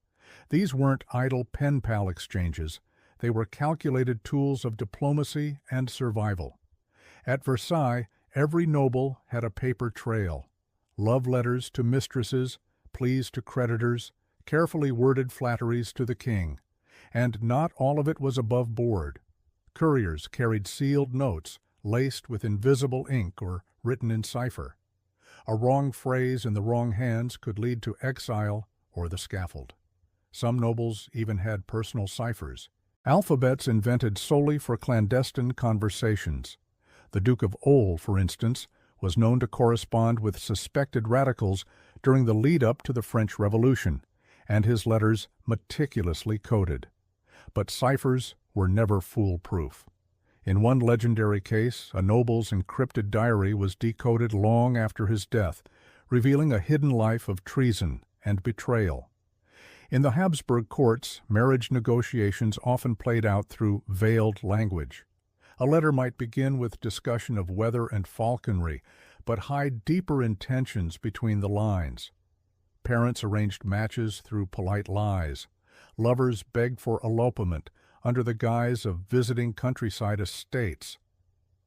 Speaker 1: These weren't idle pen-pal exchanges. They were calculated tools of diplomacy and survival. At Versailles, every noble had a paper trail. Love letters to mistresses, pleas to creditors, carefully worded flatteries to the king. And not all of it was above board. Couriers carried sealed notes, laced with invisible ink or written in cipher. A wrong phrase in the wrong hands could lead to exile or the scaffold. Some nobles even had personal ciphers, alphabets invented solely for clandestine conversations. The Duke of Ole, for instance, was known to correspond with suspected radicals during the lead-up to the French Revolution, and his letters meticulously coded. But ciphers were never foolproof. In one legendary case, a noble's encrypted diary was decoded long after his death, revealing a hidden life of treason and betrayal. In the Habsburg courts, marriage negotiations often played out through veiled language. A letter might begin with discussion of weather and falconry, but hide deeper intentions between the lines. Parents arranged matches through polite lies. Lovers begged for elopement, under the guise of visiting countryside estates.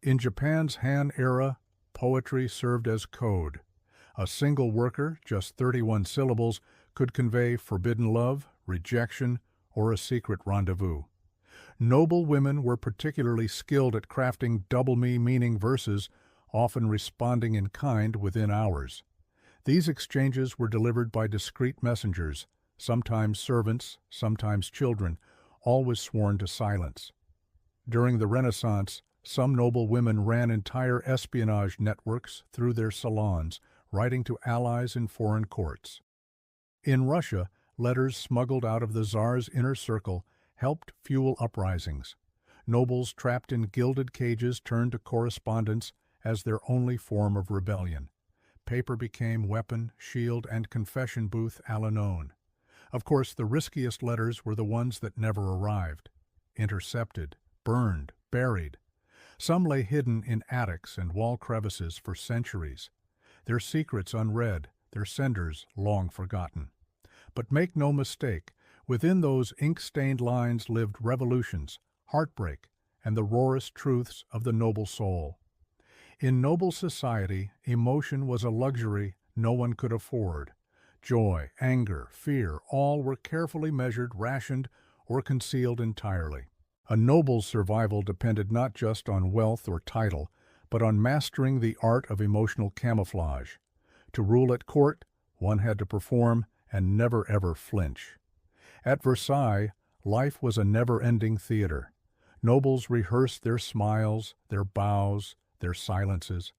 Speaker 1: In Japan's Han era, poetry served as code. A single worker, just 31 syllables, could convey forbidden love, rejection, or a secret rendezvous. Noble women were particularly skilled at crafting double-meaning verses, often responding in kind within hours. These exchanges were delivered by discreet messengers, sometimes servants, sometimes children, always sworn to silence. During the Renaissance, some noble women ran entire espionage networks through their salons, writing to allies in foreign courts. In Russia, letters smuggled out of the Tsar's inner circle helped fuel uprisings. Nobles trapped in gilded cages turned to correspondence as their only form of rebellion. Paper became weapon, shield, and confession booth a la known. Of course, the riskiest letters were the ones that never arrived. Intercepted, burned, buried. Some lay hidden in attics and wall crevices for centuries, their secrets unread, their senders long forgotten. But make no mistake, within those ink-stained lines lived revolutions, heartbreak, and the rawest truths of the noble soul. In noble society, emotion was a luxury no one could afford. Joy, anger, fear, all were carefully measured, rationed, or concealed entirely. A noble's survival depended not just on wealth or title, but on mastering the art of emotional camouflage. To rule at court, one had to perform and never ever flinch. At Versailles, life was a never-ending theater. Nobles rehearsed their smiles, their bows, their silences.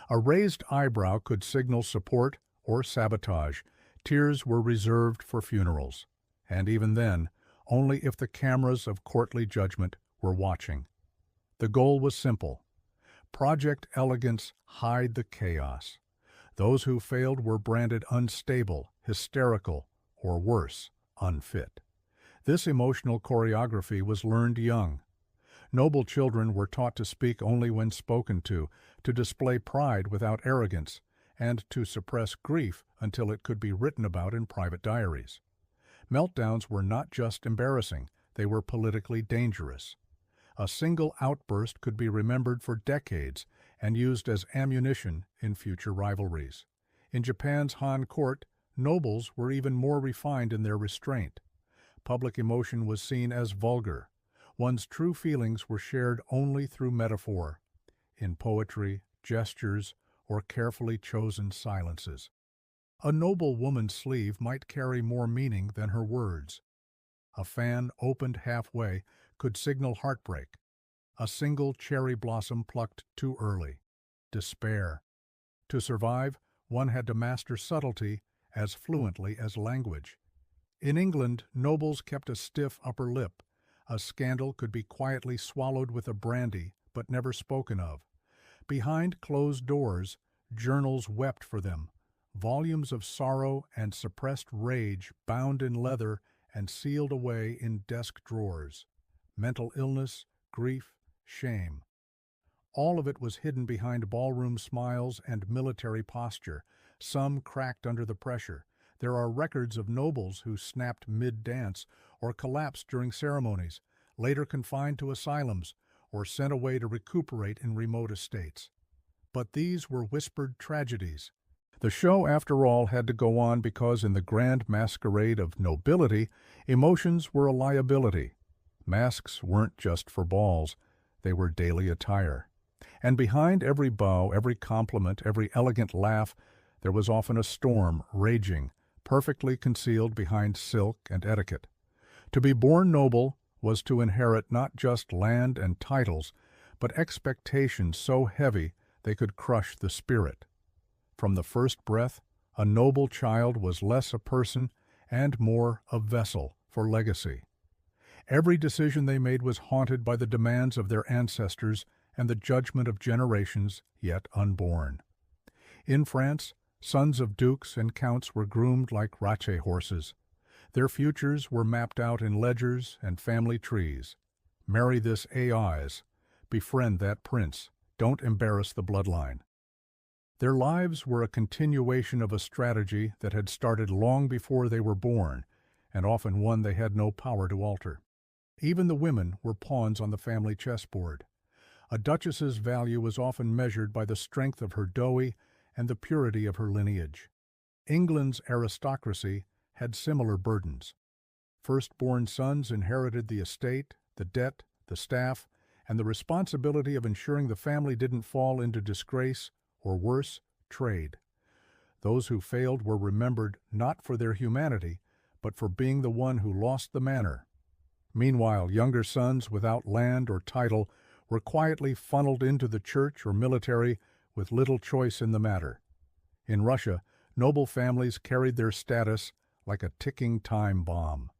Speaker 1: A raised eyebrow could signal support or sabotage. Tears were reserved for funerals, and even then, only if the cameras of courtly judgment were watching. The goal was simple. Project Elegance, hide the chaos. Those who failed were branded unstable, hysterical, or worse, unfit. This emotional choreography was learned young. Noble children were taught to speak only when spoken to display pride without arrogance, and to suppress grief until it could be written about in private diaries. Meltdowns were not just embarrassing, they were politically dangerous. A single outburst could be remembered for decades and used as ammunition in future rivalries. In Japan's Han court, nobles were even more refined in their restraint. Public emotion was seen as vulgar. One's true feelings were shared only through metaphor, in poetry, gestures, or carefully chosen silences. A noble woman's sleeve might carry more meaning than her words. A fan opened halfway could signal heartbreak. A single cherry blossom plucked too early. Despair. To survive, one had to master subtlety as fluently as language. In England, nobles kept a stiff upper lip. A scandal could be quietly swallowed with a brandy, but never spoken of. Behind closed doors, journals wept for them. Volumes of sorrow and suppressed rage bound in leather and sealed away in desk drawers. Mental illness, grief, shame. All of it was hidden behind ballroom smiles and military posture. Some cracked under the pressure. There are records of nobles who snapped mid-dance or collapsed during ceremonies, later confined to asylums or sent away to recuperate in remote estates. But these were whispered tragedies. The show, after all, had to go on because in the grand masquerade of nobility, emotions were a liability. Masks weren't just for balls, they were daily attire. And behind every bow, every compliment, every elegant laugh, there was often a storm raging, perfectly concealed behind silk and etiquette. To be born noble was to inherit not just land and titles, but expectations so heavy they could crush the spirit. From the first breath, a noble child was less a person and more a vessel for legacy. Every decision they made was haunted by the demands of their ancestors and the judgment of generations yet unborn. In France, sons of dukes and counts were groomed like rache horses. Their futures were mapped out in ledgers and family trees. Marry this AIs, befriend that prince, don't embarrass the bloodline. Their lives were a continuation of a strategy that had started long before they were born, and often one they had no power to alter. Even the women were pawns on the family chessboard. A duchess's value was often measured by the strength of her dowie and the purity of her lineage. England's aristocracy had similar burdens. Firstborn sons inherited the estate, the debt, the staff, and the responsibility of ensuring the family didn't fall into disgrace or, worse, trade. Those who failed were remembered not for their humanity, but for being the one who lost the manor. Meanwhile, younger sons without land or title were quietly funneled into the church or military with little choice in the matter. In Russia, noble families carried their status like a ticking time bomb.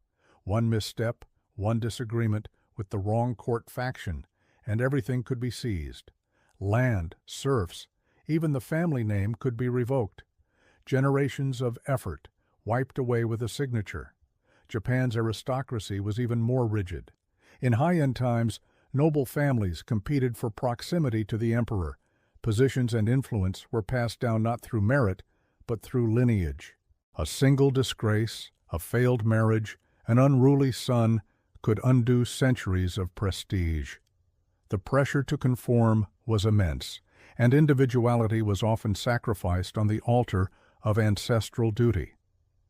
Speaker 1: One misstep, one disagreement with the wrong court faction, and everything could be seized. Land, serfs, even the family name could be revoked. Generations of effort wiped away with a signature. Japan's aristocracy was even more rigid. In high-end times, noble families competed for proximity to the emperor. Positions and influence were passed down not through merit, but through lineage. A single disgrace, a failed marriage, an unruly son could undo centuries of prestige. The pressure to conform was immense, and individuality was often sacrificed on the altar of ancestral duty.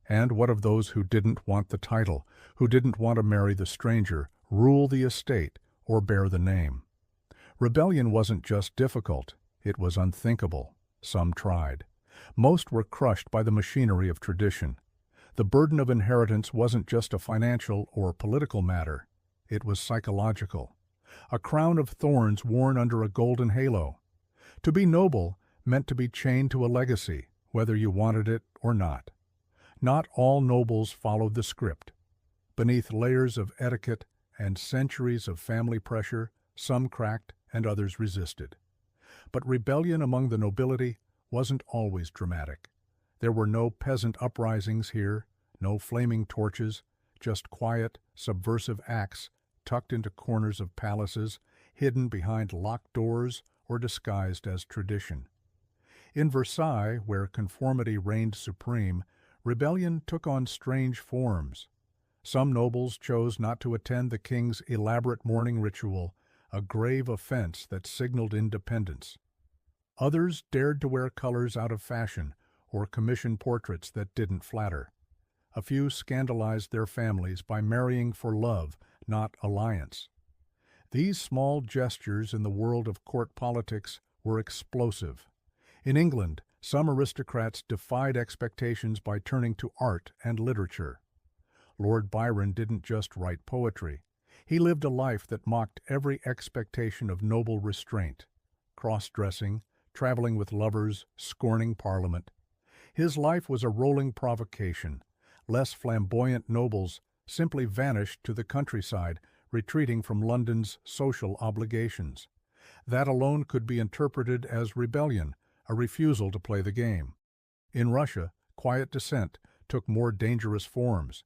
Speaker 1: And what of those who didn't want the title, who didn't want to marry the stranger, rule the estate, or bear the name? Rebellion wasn't just difficult, it was unthinkable. Some tried. Most were crushed by the machinery of tradition. The burden of inheritance wasn't just a financial or political matter, it was psychological. A crown of thorns worn under a golden halo. To be noble meant to be chained to a legacy, whether you wanted it or not. Not all nobles followed the script. Beneath layers of etiquette and centuries of family pressure, some cracked and others resisted. But rebellion among the nobility wasn't always dramatic. There were no peasant uprisings here, no flaming torches, just quiet, subversive acts tucked into corners of palaces, hidden behind locked doors or disguised as tradition. In Versailles, where conformity reigned supreme, rebellion took on strange forms. Some nobles chose not to attend the king's elaborate mourning ritual, a grave offense that signaled independence. Others dared to wear colors out of fashion or commission portraits that didn't flatter. A few scandalized their families by marrying for love, not alliance. These small gestures in the world of court politics were explosive. In England, some aristocrats defied expectations by turning to art and literature. Lord Byron didn't just write poetry. He lived a life that mocked every expectation of noble restraint. Cross-dressing, traveling with lovers, scorning Parliament. His life was a rolling provocation. Less flamboyant nobles simply vanished to the countryside, retreating from London's social obligations. That alone could be interpreted as rebellion, a refusal to play the game. In Russia, quiet dissent took more dangerous forms.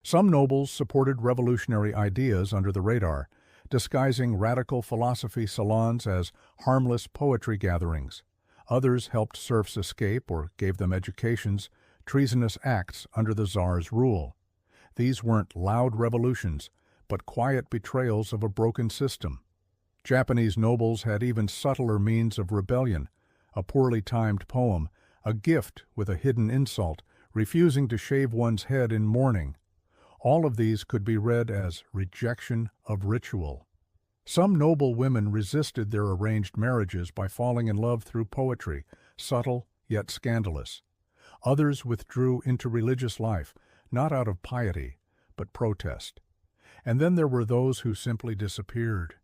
Speaker 1: Some nobles supported revolutionary ideas under the radar, disguising radical philosophy salons as harmless poetry gatherings. Others helped serfs escape or gave them educations, treasonous acts under the Tsar's rule. These weren't loud revolutions, but quiet betrayals of a broken system. Japanese nobles had even subtler means of rebellion, a poorly timed poem, a gift with a hidden insult, refusing to shave one's head in mourning. All of these could be read as rejection of ritual. Some noble women resisted their arranged marriages by falling in love through poetry, subtle yet scandalous. Others withdrew into religious life, not out of piety, but protest. And then there were those who simply disappeared.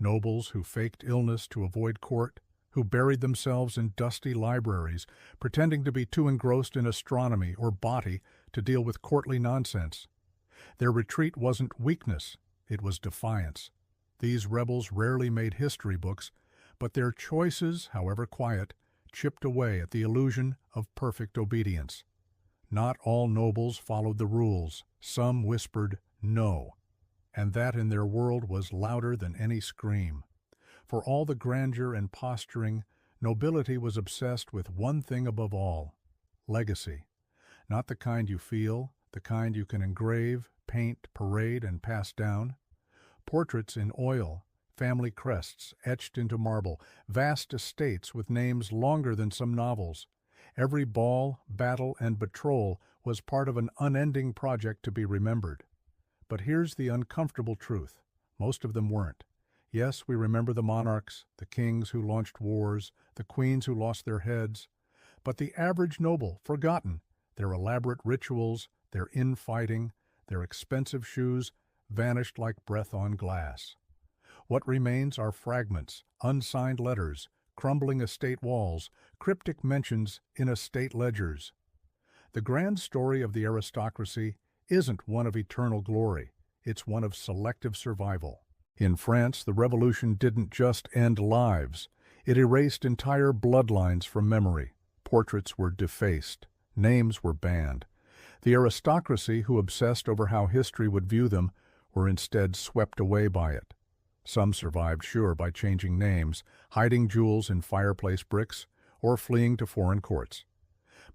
Speaker 1: Nobles who faked illness to avoid court, who buried themselves in dusty libraries, pretending to be too engrossed in astronomy or botany to deal with courtly nonsense. Their retreat wasn't weakness, it was defiance. These rebels rarely made history books, but their choices, however quiet, chipped away at the illusion of perfect obedience. Not all nobles followed the rules. Some whispered no, and that in their world was louder than any scream. For all the grandeur and posturing, nobility was obsessed with one thing above all: legacy. Not the kind you feel, the kind you can engrave, paint, parade, and pass down. portraits in oil, family crests etched into marble, vast estates with names longer than some novels. Every ball, battle, and betrothal was part of an unending project to be remembered. But here's the uncomfortable truth. Most of them weren't. Yes, we remember the monarchs, the kings who launched wars, the queens who lost their heads. But the average noble, forgotten. Their elaborate rituals, their infighting, their expensive shoes, vanished like breath on glass. What remains are fragments, unsigned letters, crumbling estate walls, cryptic mentions in estate ledgers. The grand story of the aristocracy isn't one of eternal glory, it's one of selective survival. In France, the revolution didn't just end lives, it erased entire bloodlines from memory. Portraits were defaced, names were banned. The aristocracy, who obsessed over how history would view them, were instead swept away by it. Some survived, sure, by changing names, hiding jewels in fireplace bricks, or fleeing to foreign courts.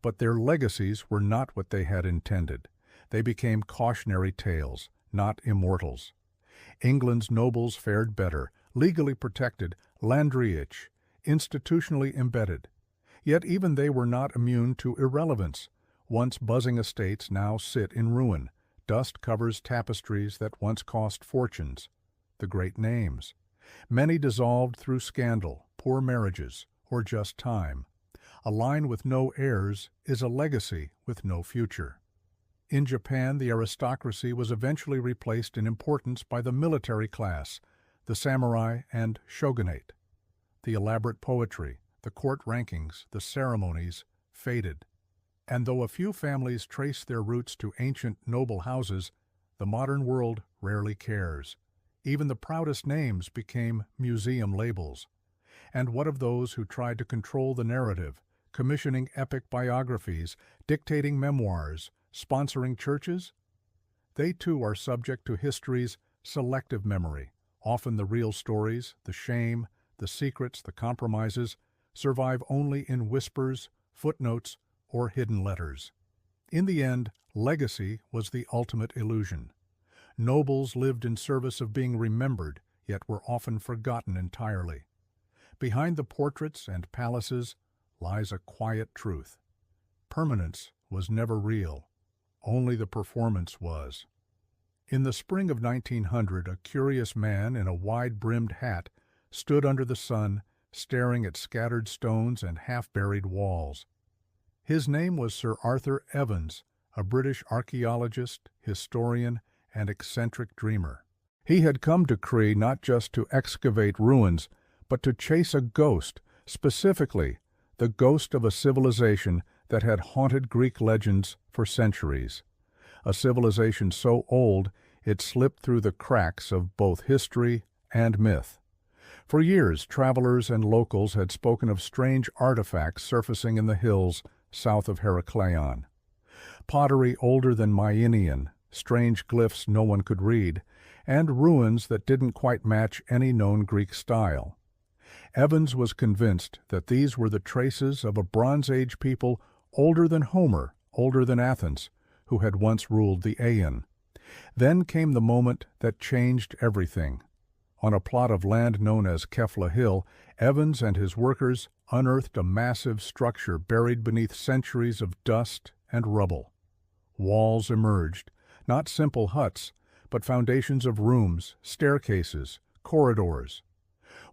Speaker 1: But their legacies were not what they had intended. They became cautionary tales, not immortals. England's nobles fared better, legally protected, landriage, institutionally embedded. Yet even they were not immune to irrelevance. Once buzzing estates now sit in ruin. Dust covers tapestries that once cost fortunes. The great names. Many dissolved through scandal, poor marriages, or just time. A line with no heirs is a legacy with no future. In Japan, the aristocracy was eventually replaced in importance by the military class, the samurai and shogunate. The elaborate poetry, the court rankings, the ceremonies faded. And though a few families trace their roots to ancient noble houses, the modern world rarely cares. Even the proudest names became museum labels. And what of those who tried to control the narrative, commissioning epic biographies, dictating memoirs, sponsoring churches? They too are subject to history's selective memory. Often the real stories, the shame, the secrets, the compromises, survive only in whispers, footnotes, or hidden letters. In the end, legacy was the ultimate illusion. Nobles lived in service of being remembered, yet were often forgotten entirely. Behind the portraits and palaces lies a quiet truth. Permanence was never real. Only the performance was. In the spring of 1900, a curious man in a wide-brimmed hat stood under the sun, staring at scattered stones and half-buried walls. His name was Sir Arthur Evans, a British archaeologist, historian, and eccentric dreamer. He had come to Cree not just to excavate ruins, but to chase a ghost, specifically the ghost of a civilization that had haunted Greek legends for centuries. A civilization so old it slipped through the cracks of both history and myth. For years, travelers and locals had spoken of strange artifacts surfacing in the hills south of Herakleion. Pottery older than Mycenaean, strange glyphs no one could read, and ruins that didn't quite match any known Greek style. Evans was convinced that these were the traces of a Bronze Age people older than Homer, older than Athens, who had once ruled the Aeon. Then came the moment that changed everything. On a plot of land known as Kefla Hill, Evans and his workers unearthed a massive structure buried beneath centuries of dust and rubble. Walls emerged, not simple huts, but foundations of rooms, staircases, corridors.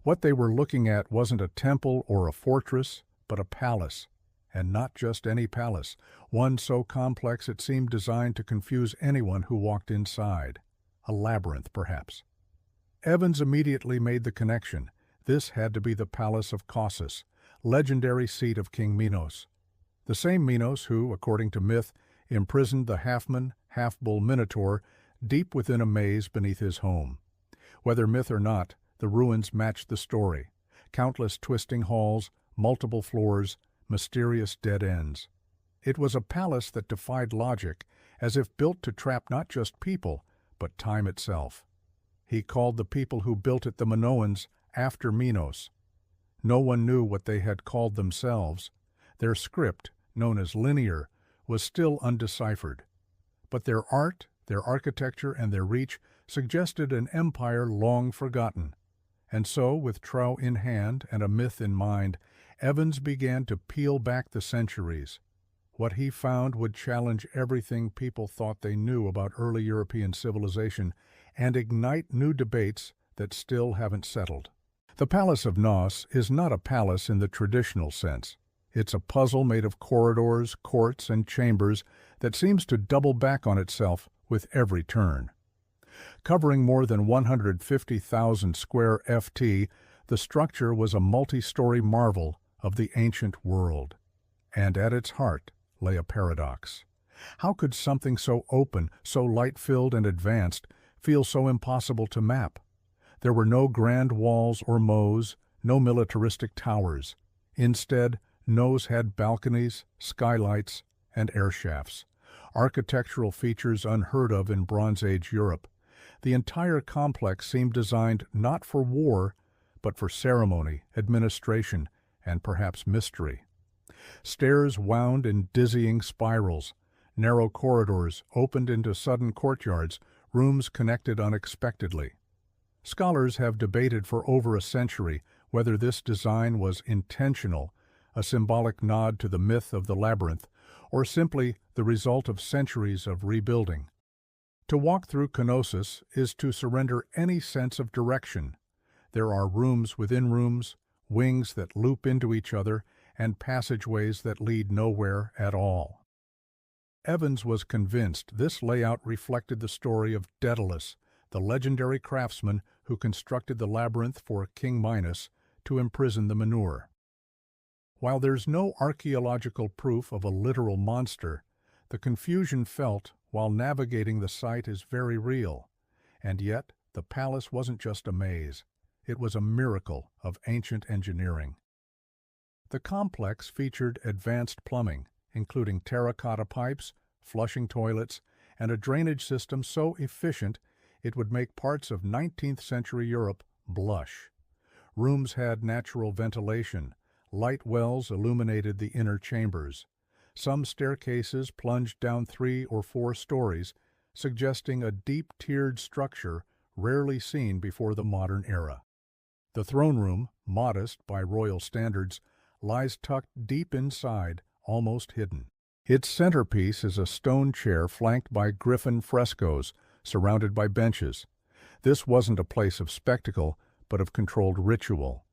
Speaker 1: What they were looking at wasn't a temple or a fortress, but a palace. And not just any palace, one so complex it seemed designed to confuse anyone who walked inside. A labyrinth, perhaps. Evans immediately made the connection. This had to be the Palace of Knossos, legendary seat of King Minos. The same Minos who, according to myth, imprisoned the half-man, half-bull Minotaur deep within a maze beneath his home. Whether myth or not, the ruins matched the story. Countless twisting halls, multiple floors, mysterious dead ends. It was a palace that defied logic, as if built to trap not just people, but time itself. He called the people who built it the Minoans after Minos. No one knew what they had called themselves. Their script, known as linear, was still undeciphered. But their art, their architecture, and their reach suggested an empire long forgotten. And so, with trowel in hand and a myth in mind, Evans began to peel back the centuries. What he found would challenge everything people thought they knew about early European civilization and ignite new debates that still haven't settled. The Palace of Knossos is not a palace in the traditional sense. It's a puzzle made of corridors, courts, and chambers that seems to double back on itself with every turn. Covering more than 150,000 square ft, the structure was a multi-story marvel of the ancient world. And at its heart lay a paradox. How could something so open, so light-filled and advanced, feel so impossible to map? There were no grand walls or moats, no militaristic towers. Instead, Knossos had balconies, skylights, and air shafts, architectural features unheard of in Bronze Age Europe. The entire complex seemed designed not for war, but for ceremony, administration, and perhaps mystery. Stairs wound in dizzying spirals. Narrow corridors opened into sudden courtyards, rooms connected unexpectedly. Scholars have debated for over a century whether this design was intentional, a symbolic nod to the myth of the labyrinth, or simply the result of centuries of rebuilding. To walk through Knossos is to surrender any sense of direction. There are rooms within rooms, wings that loop into each other, and passageways that lead nowhere at all. Evans was convinced this layout reflected the story of Daedalus, the legendary craftsman who constructed the labyrinth for King Minos to imprison the manure. While there's no archaeological proof of a literal monster, the confusion felt while navigating the site is very real. And yet, the palace wasn't just a maze. It was a miracle of ancient engineering. The complex featured advanced plumbing, including terracotta pipes, flushing toilets, and a drainage system so efficient it would make parts of 19th century Europe blush. Rooms had natural ventilation. Light wells illuminated the inner chambers. Some staircases plunged down 3 or 4 stories, suggesting a deep-tiered structure rarely seen before the modern era. The throne room, modest by royal standards, lies tucked deep inside, almost hidden. Its centerpiece is a stone chair flanked by griffin frescoes, surrounded by benches. This wasn't a place of spectacle, but of controlled ritual.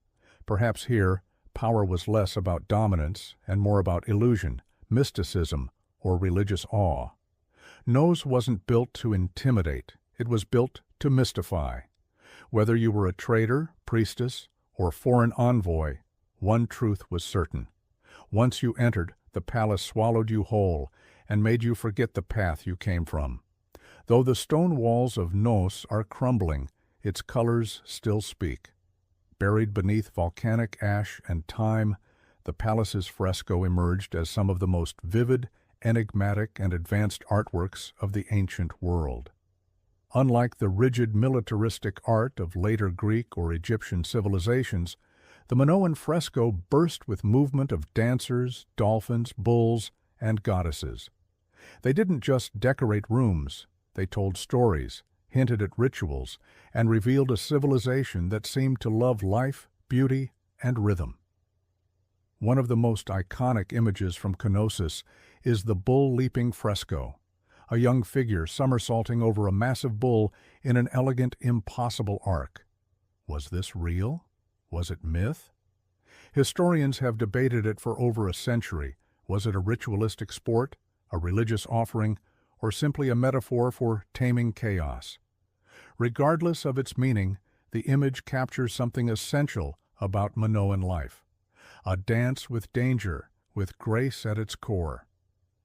Speaker 1: Perhaps here, power was less about dominance and more about illusion, mysticism, or religious awe. Knossos wasn't built to intimidate, it was built to mystify. Whether you were a trader, priestess, or foreign envoy, one truth was certain. Once you entered, the palace swallowed you whole and made you forget the path you came from. Though the stone walls of Knossos are crumbling, its colors still speak. Buried beneath volcanic ash and time, the palace's fresco emerged as some of the most vivid, enigmatic, and advanced artworks of the ancient world. Unlike the rigid militaristic art of later Greek or Egyptian civilizations, the Minoan fresco burst with movement of dancers, dolphins, bulls, and goddesses. They didn't just decorate rooms, they told stories, hinted at rituals, and revealed a civilization that seemed to love life, beauty, and rhythm. One of the most iconic images from Knossos is the bull-leaping fresco, a young figure somersaulting over a massive bull in an elegant, impossible arc. Was this real? Was it myth? Historians have debated it for over a century. Was it a ritualistic sport, a religious offering, or simply a metaphor for taming chaos? Regardless of its meaning, the image captures something essential about Minoan life. A dance with danger, with grace at its core.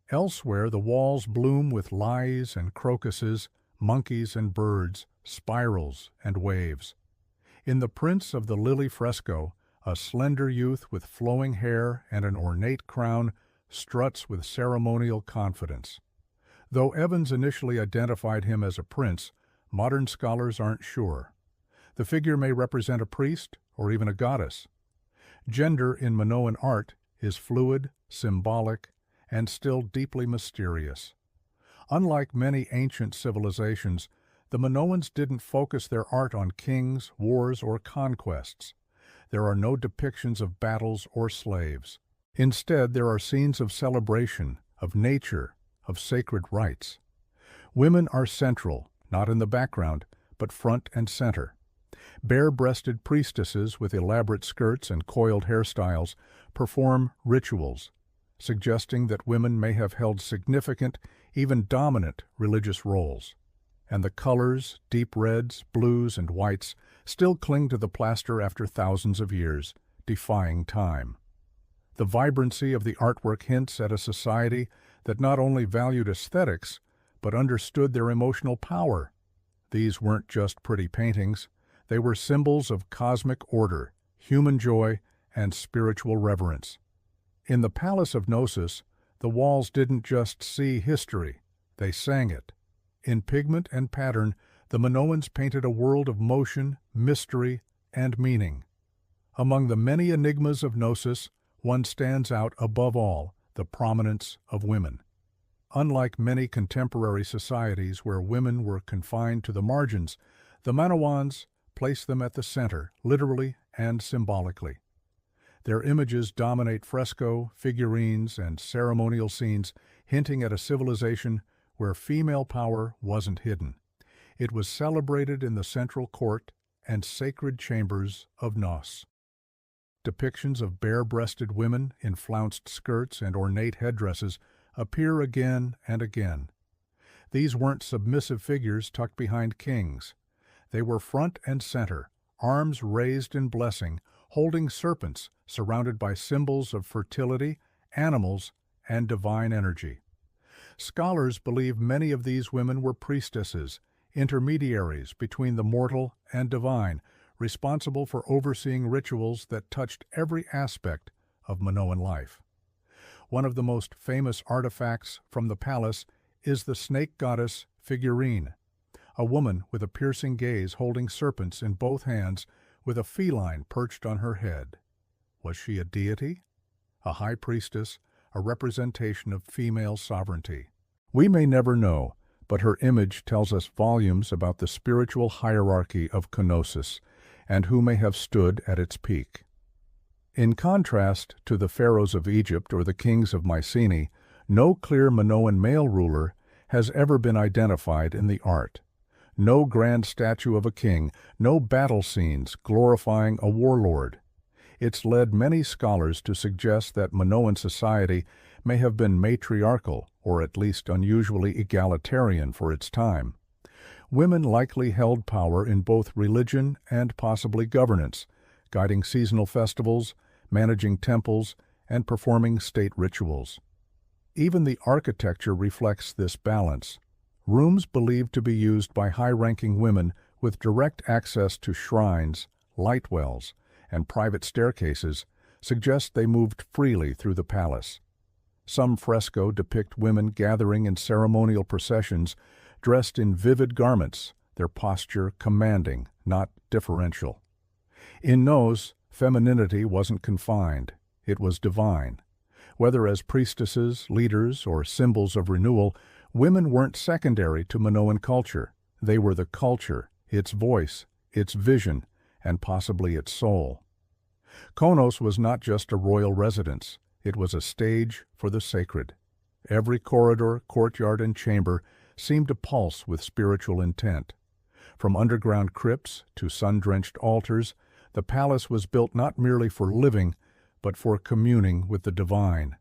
Speaker 1: Elsewhere, the walls bloom with lies and crocuses, monkeys and birds, spirals and waves. In the Prince of the Lily fresco, a slender youth with flowing hair and an ornate crown struts with ceremonial confidence. Though Evans initially identified him as a prince, modern scholars aren't sure. The figure may represent a priest or even a goddess. Gender in Minoan art is fluid, symbolic, and still deeply mysterious. Unlike many ancient civilizations, The Minoans didn't focus their art on kings, wars, or conquests. There are no depictions of battles or slaves. Instead, there are scenes of celebration, of nature, of sacred rites. Women are central, not in the background, but front and center. Bare-breasted priestesses with elaborate skirts and coiled hairstyles perform rituals, suggesting that women may have held significant, even dominant, religious roles. And the colors, deep reds, blues, and whites, still cling to the plaster after thousands of years, defying time. The vibrancy of the artwork hints at a society that not only valued aesthetics, but understood their emotional power. These weren't just pretty paintings. They were symbols of cosmic order, human joy, and spiritual reverence. In the Palace of Knossos, the walls didn't just see history, they sang it. In pigment and pattern, the Minoans painted a world of motion, mystery, and meaning. Among the many enigmas of Knossos, one stands out above all: the prominence of women. Unlike many contemporary societies where women were confined to the margins, the Minoans placed them at the center, literally and symbolically. Their images dominate fresco, figurines, and ceremonial scenes, hinting at a civilization where female power wasn't hidden. It was celebrated in the central court and sacred chambers of Knossos. Depictions of bare-breasted women in flounced skirts and ornate headdresses appear again and again. These weren't submissive figures tucked behind kings. They were front and center, arms raised in blessing, holding serpents surrounded by symbols of fertility, animals, and divine energy. Scholars believe many of these women were priestesses, intermediaries between the mortal and divine, responsible for overseeing rituals that touched every aspect of Minoan life. One of the most famous artifacts from the palace is the snake goddess figurine, a woman with a piercing gaze holding serpents in both hands with a feline perched on her head. Was she a deity? A high priestess, a representation of female sovereignty? We may never know, but her image tells us volumes about the spiritual hierarchy of Knossos and who may have stood at its peak. In contrast to the pharaohs of Egypt or the kings of Mycenae, no clear Minoan male ruler has ever been identified in the art. No grand statue of a king, no battle scenes glorifying a warlord. It's led many scholars to suggest that Minoan society may have been matriarchal, or at least unusually egalitarian for its time. Women likely held power in both religion and possibly governance, guiding seasonal festivals, managing temples, and performing state rituals. Even the architecture reflects this balance. Rooms believed to be used by high-ranking women with direct access to shrines, light wells, and private staircases suggest they moved freely through the palace. Some fresco depict women gathering in ceremonial processions, dressed in vivid garments, their posture commanding, not differential. In Knossos, femininity wasn't confined, it was divine. Whether as priestesses, leaders, or symbols of renewal, women weren't secondary to Minoan culture. They were the culture, its voice, its vision, and possibly its soul. Knossos was not just a royal residence, it was a stage for the sacred. Every corridor, courtyard, and chamber seemed to pulse with spiritual intent. From underground crypts to sun-drenched altars, the palace was built not merely for living, but for communing with the divine.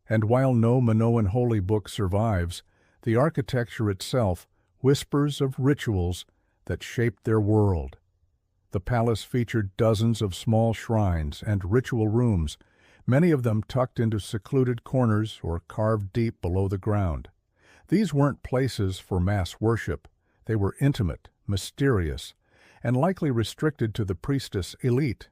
Speaker 1: And while no Minoan holy book survives, the architecture itself whispers of rituals that shaped their world. The palace featured dozens of small shrines and ritual rooms, many of them tucked into secluded corners or carved deep below the ground. These weren't places for mass worship. They were intimate, mysterious, and likely restricted to the priestess elite.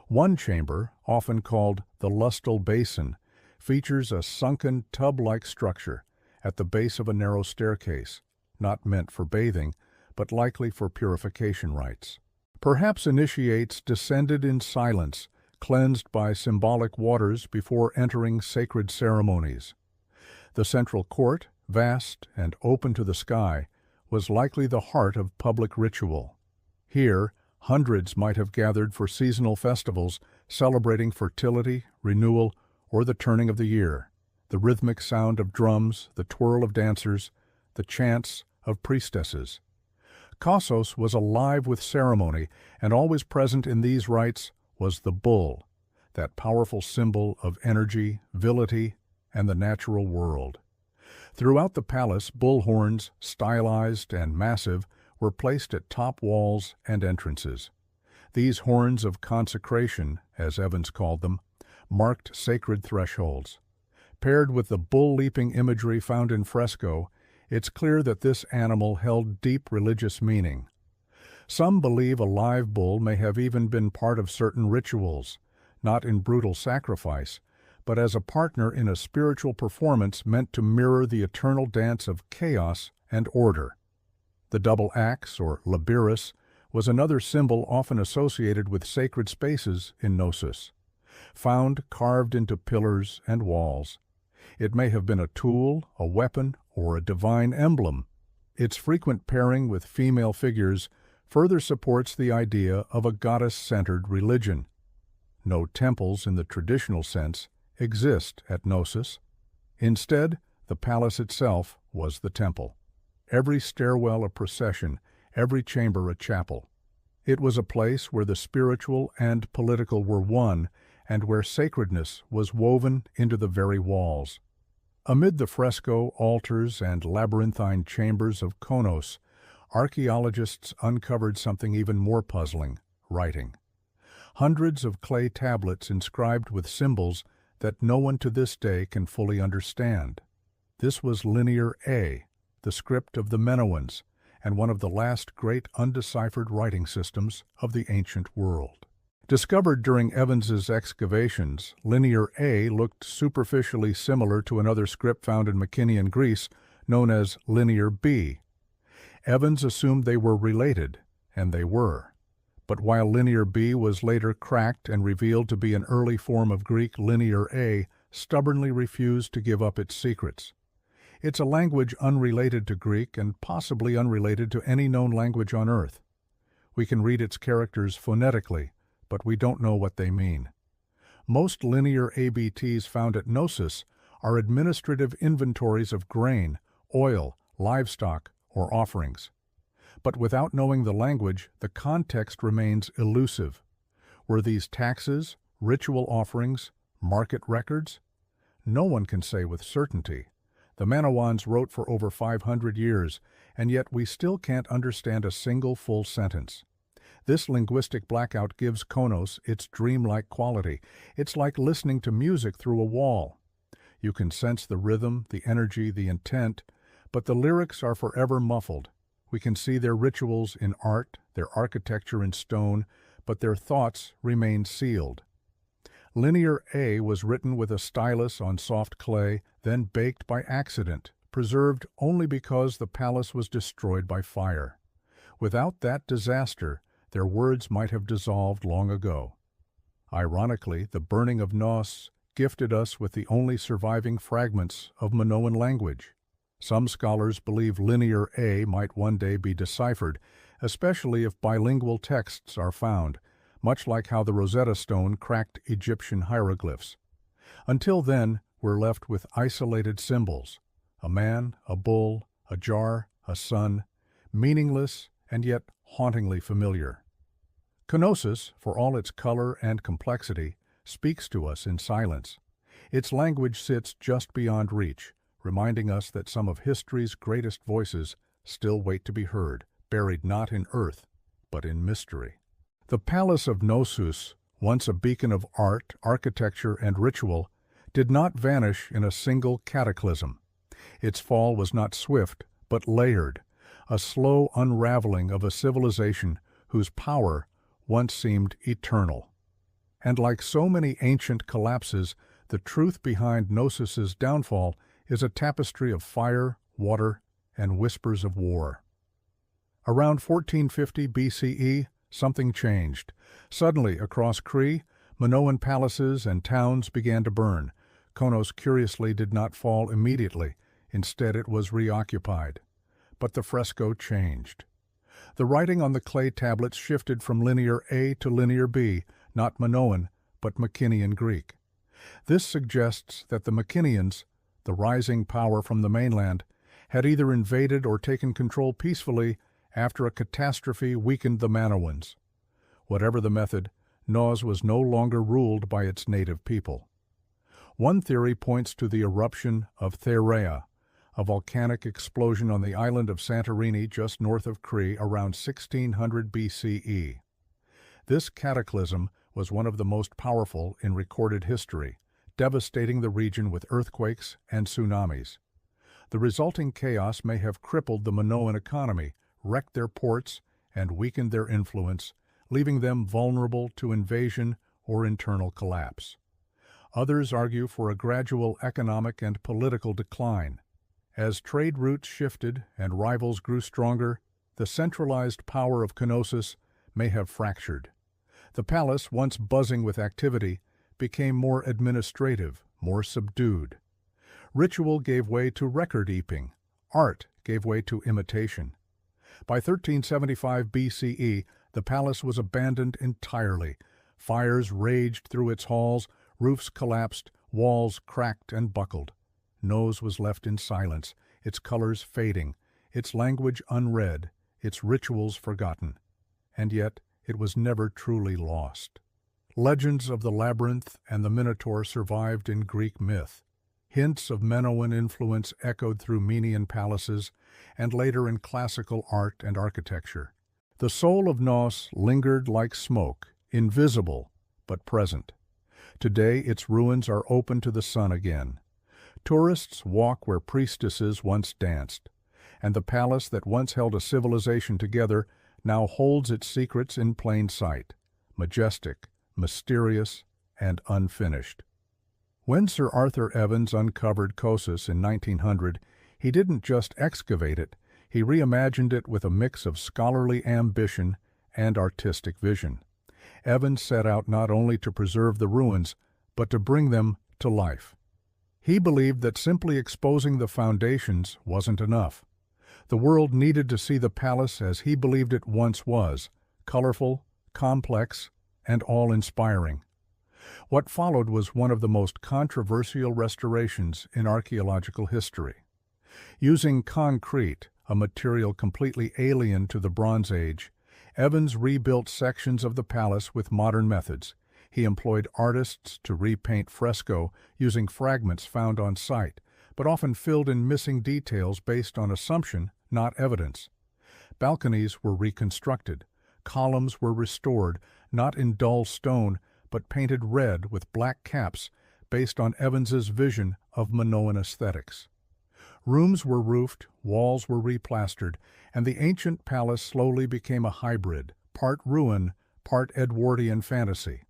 Speaker 1: One chamber, often called the lustal basin, features a sunken tub-like structure at the base of a narrow staircase, not meant for bathing, but likely for purification rites. Perhaps initiates descended in silence, cleansed by symbolic waters before entering sacred ceremonies. The central court, vast and open to the sky, was likely the heart of public ritual. Here, hundreds might have gathered for seasonal festivals celebrating fertility, renewal, or the turning of the year. The rhythmic sound of drums, the twirl of dancers, the chants of priestesses. Knossos was alive with ceremony, and always present in these rites was the bull, that powerful symbol of energy, virility, and the natural world. Throughout the palace, bull horns, stylized and massive, were placed at top walls and entrances. These horns of consecration, as Evans called them, marked sacred thresholds. Paired with the bull-leaping imagery found in fresco, it's clear that this animal held deep religious meaning. Some believe a live bull may have even been part of certain rituals, not in brutal sacrifice, but as a partner in a spiritual performance meant to mirror the eternal dance of chaos and order. The double axe, or labyrinth, was another symbol often associated with sacred spaces in Knossos, found carved into pillars and walls. It may have been a tool, a weapon, or a divine emblem. Its frequent pairing with female figures further supports the idea of a goddess-centered religion. No temples in the traditional sense exist at Knossos. Instead, the palace itself was the temple. Every stairwell a procession, every chamber a chapel. It was a place where the spiritual and political were one, and where sacredness was woven into the very walls. Amid the fresco, altars, and labyrinthine chambers of Knossos, archaeologists uncovered something even more puzzling: writing. Hundreds of clay tablets inscribed with symbols that no one to this day can fully understand. This was Linear A, the script of the Minoans, and one of the last great undeciphered writing systems of the ancient world. Discovered during Evans's excavations, Linear A looked superficially similar to another script found in Mycenaean Greece known as Linear B. Evans assumed they were related, and they were. But while Linear B was later cracked and revealed to be an early form of Greek, Linear A stubbornly refused to give up its secrets. It's a language unrelated to Greek and possibly unrelated to any known language on Earth. We can read its characters phonetically, but we don't know what they mean. Most linear ABTs found at Knossos are administrative inventories of grain, oil, livestock, or offerings. But without knowing the language, the context remains elusive. Were these taxes, ritual offerings, market records? No one can say with certainty. The Minoans wrote for over 500 years, and yet we still can't understand a single full sentence. This linguistic blackout gives Knossos its dreamlike quality. It's like listening to music through a wall. You can sense the rhythm, the energy, the intent, but the lyrics are forever muffled. We can see their rituals in art, their architecture in stone, but their thoughts remain sealed. Linear A was written with a stylus on soft clay, then baked by accident, preserved only because the palace was destroyed by fire. Without that disaster, their words might have dissolved long ago. Ironically, the burning of Knossos gifted us with the only surviving fragments of Minoan language. Some scholars believe Linear A might one day be deciphered, especially if bilingual texts are found, much like how the Rosetta Stone cracked Egyptian hieroglyphs. Until then, we're left with isolated symbols: a man, a bull, a jar, a sun, meaningless and yet hauntingly familiar. Knossos, for all its color and complexity, speaks to us in silence. Its language sits just beyond reach, reminding us that some of history's greatest voices still wait to be heard, buried not in earth, but in mystery. The Palace of Knossos, once a beacon of art, architecture, and ritual, did not vanish in a single cataclysm. Its fall was not swift, but layered, a slow unraveling of a civilization whose power once seemed eternal. And like so many ancient collapses, the truth behind Knossos' downfall is a tapestry of fire, water, and whispers of war. Around 1450 BCE, something changed. Suddenly, across Crete, Minoan palaces and towns began to burn. Knossos curiously did not fall immediately. Instead, it was reoccupied. but the fresco changed. The writing on the clay tablets shifted from linear A to linear B, not Minoan, but Mycenaean Greek. This suggests that the Mycenaeans, the rising power from the mainland, had either invaded or taken control peacefully after a catastrophe weakened the Minoans. Whatever the method, Knossos was no longer ruled by its native people. One theory points to the eruption of Therea, a volcanic explosion on the island of Santorini just north of Crete around 1600 BCE. This cataclysm was one of the most powerful in recorded history, devastating the region with earthquakes and tsunamis. The resulting chaos may have crippled the Minoan economy, wrecked their ports, and weakened their influence, leaving them vulnerable to invasion or internal collapse. Others argue for a gradual economic and political decline. As trade routes shifted and rivals grew stronger, the centralized power of Knossos may have fractured. The palace, once buzzing with activity, became more administrative, more subdued. Ritual gave way to record-keeping. Art gave way to imitation. By 1375 BCE, the palace was abandoned entirely. Fires raged through its halls, roofs collapsed, walls cracked and buckled. Knossos was left in silence, its colors fading, its language unread, its rituals forgotten. And yet, it was never truly lost. Legends of the labyrinth and the Minotaur survived in Greek myth. Hints of Minoan influence echoed through Minoan palaces and later in classical art and architecture. The soul of Knossos lingered like smoke, invisible but present. Today its ruins are open to the sun again. Tourists walk where priestesses once danced, and the palace that once held a civilization together now holds its secrets in plain sight, majestic, mysterious, and unfinished. When Sir Arthur Evans uncovered Knossos in 1900, he didn't just excavate it, he reimagined it with a mix of scholarly ambition and artistic vision. Evans set out not only to preserve the ruins, but to bring them to life. He believed that simply exposing the foundations wasn't enough. The world needed to see the palace as he believed it once was, colorful, complex, and awe-inspiring. What followed was one of the most controversial restorations in archaeological history. Using concrete, a material completely alien to the Bronze Age, Evans rebuilt sections of the palace with modern methods. He employed artists to repaint fresco using fragments found on site, but often filled in missing details based on assumption, not evidence. Balconies were reconstructed. Columns were restored, not in dull stone, but painted red with black caps based on Evans's vision of Minoan aesthetics. Rooms were roofed, walls were replastered, and the ancient palace slowly became a hybrid, part ruin, part Edwardian fantasy.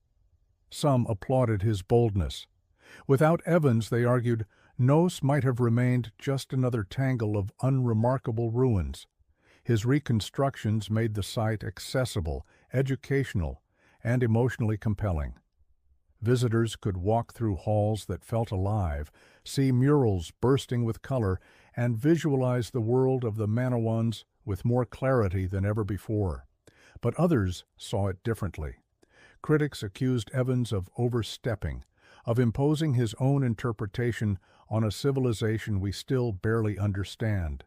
Speaker 1: Some applauded his boldness. Without Evans, they argued, Knossos might have remained just another tangle of unremarkable ruins. His reconstructions made the site accessible, educational, and emotionally compelling. Visitors could walk through halls that felt alive, see murals bursting with color, and visualize the world of the Minoans with more clarity than ever before. But others saw it differently. Critics accused Evans of overstepping, of imposing his own interpretation on a civilization we still barely understand.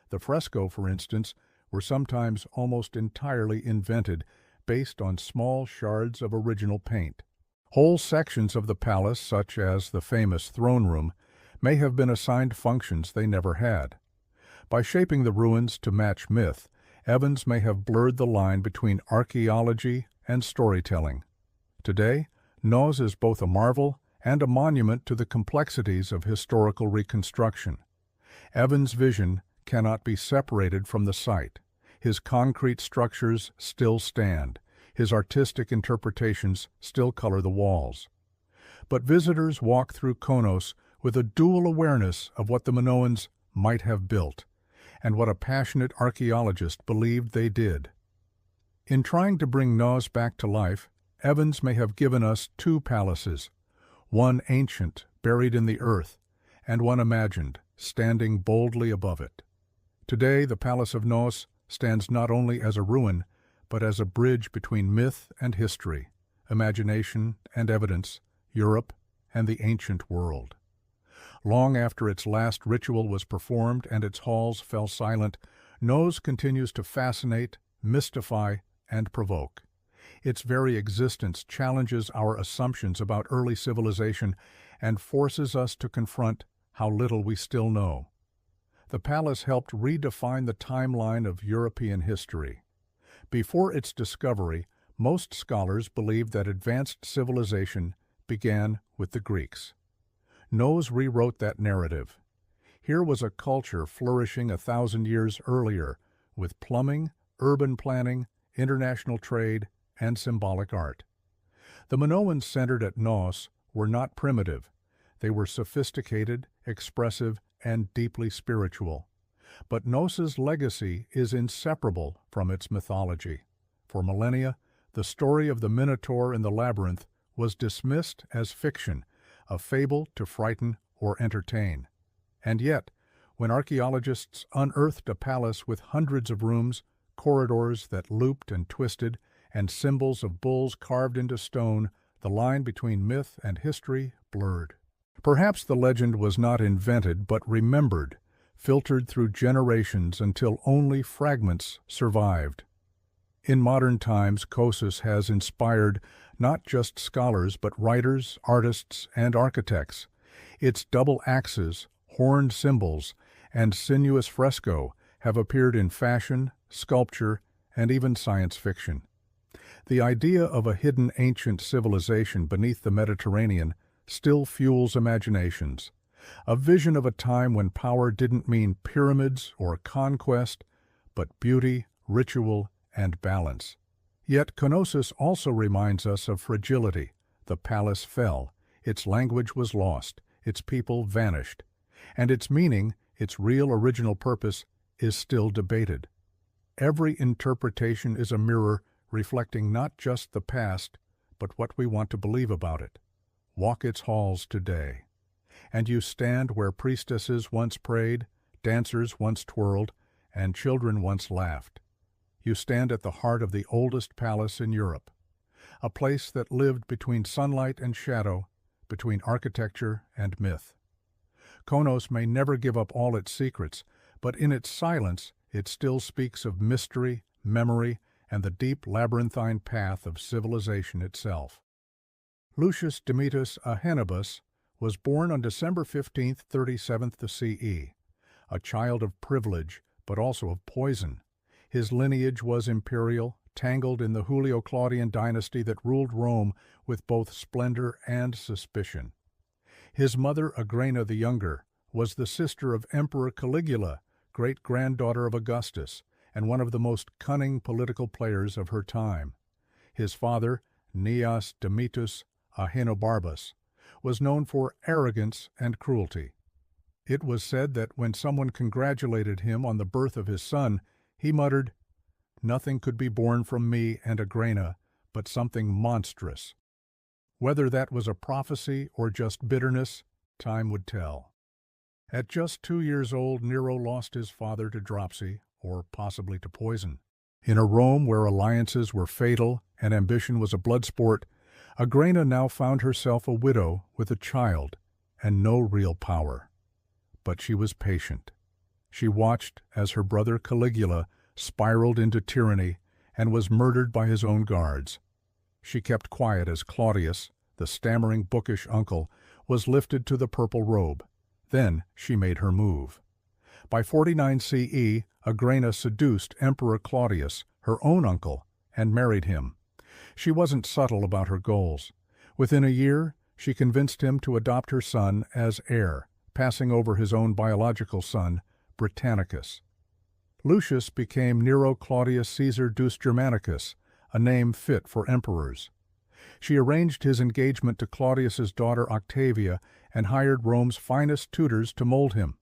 Speaker 1: The fresco, for instance, were sometimes almost entirely invented, based on small shards of original paint. Whole sections of the palace, such as the famous throne room, may have been assigned functions they never had. By shaping the ruins to match myth, Evans may have blurred the line between archaeology and storytelling. Today, Knossos is both a marvel and a monument to the complexities of historical reconstruction. Evans' vision cannot be separated from the site. His concrete structures still stand. His artistic interpretations still color the walls. But visitors walk through Knossos with a dual awareness of what the Minoans might have built, and what a passionate archaeologist believed they did. In trying to bring Knossos back to life, Evans may have given us two palaces, one ancient, buried in the earth, and one imagined, standing boldly above it. Today, the Palace of Knossos stands not only as a ruin, but as a bridge between myth and history, imagination and evidence, Europe and the ancient world. Long after its last ritual was performed and its halls fell silent, Knossos continues to fascinate, mystify, and provoke. Its very existence challenges our assumptions about early civilization and forces us to confront how little we still know. The palace helped redefine the timeline of European history. Before its discovery, most scholars believed that advanced civilization began with the Greeks. Knossos rewrote that narrative. Here was a culture flourishing 1,000 years earlier, with plumbing, urban planning, international trade, and symbolic art. The Minoans centered at Knossos were not primitive. They were sophisticated, expressive, and deeply spiritual. But Knossos' legacy is inseparable from its mythology. For millennia, the story of the Minotaur in the labyrinth was dismissed as fiction, a fable to frighten or entertain. And yet, when archaeologists unearthed a palace with hundreds of rooms, corridors that looped and twisted, and symbols of bulls carved into stone, the line between myth and history blurred. Perhaps the legend was not invented but remembered, filtered through generations until only fragments survived. In modern times, Knossos has inspired not just scholars but writers, artists, and architects. Its double axes, horned symbols, and sinuous fresco have appeared in fashion, sculpture, and even science fiction. The idea of a hidden ancient civilization beneath the Mediterranean still fuels imaginations, a vision of a time when power didn't mean pyramids or conquest, but beauty, ritual, and balance. Yet Knossos also reminds us of fragility. The palace fell, its language was lost, its people vanished, and its meaning, its real original purpose, is still debated. Every interpretation is a mirror reflecting not just the past, but what we want to believe about it. Walk its halls today, and you stand where priestesses once prayed, dancers once twirled, and children once laughed. You stand at the heart of the oldest palace in Europe, a place that lived between sunlight and shadow, between architecture and myth. Knossos may never give up all its secrets, but in its silence it still speaks of mystery, memory, and the deep labyrinthine path of civilization itself. Lucius Domitius Ahenobus was born on December 15, 37 CE, a child of privilege, but also of poison. His lineage was imperial, tangled in the Julio-Claudian dynasty that ruled Rome with both splendor and suspicion. His mother, Agrena the Younger, was the sister of Emperor Caligula, great-granddaughter of Augustus, and one of the most cunning political players of her time. His father, Gnaeus Domitius Ahenobarbus, was known for arrogance and cruelty. It was said that when someone congratulated him on the birth of his son, he muttered, "Nothing could be born from me and Agrena, but something monstrous." Whether that was a prophecy or just bitterness, time would tell. At just 2 years old, Nero lost his father to dropsy, or possibly to poison. In a Rome where alliances were fatal and ambition was a blood sport, Agrena now found herself a widow with a child and no real power. But she was patient. She watched as her brother Caligula spiraled into tyranny and was murdered by his own guards. She kept quiet as Claudius, the stammering bookish uncle, was lifted to the purple robe. Then she made her move. By 49 CE, Agrena seduced Emperor Claudius, her own uncle, and married him. She wasn't subtle about her goals. Within a year, she convinced him to adopt her son as heir, passing over his own biological son, Britannicus. Lucius became Nero Claudius Caesar Deus Germanicus, a name fit for emperors. She arranged his engagement to Claudius's daughter Octavia and hired Rome's finest tutors to mold him.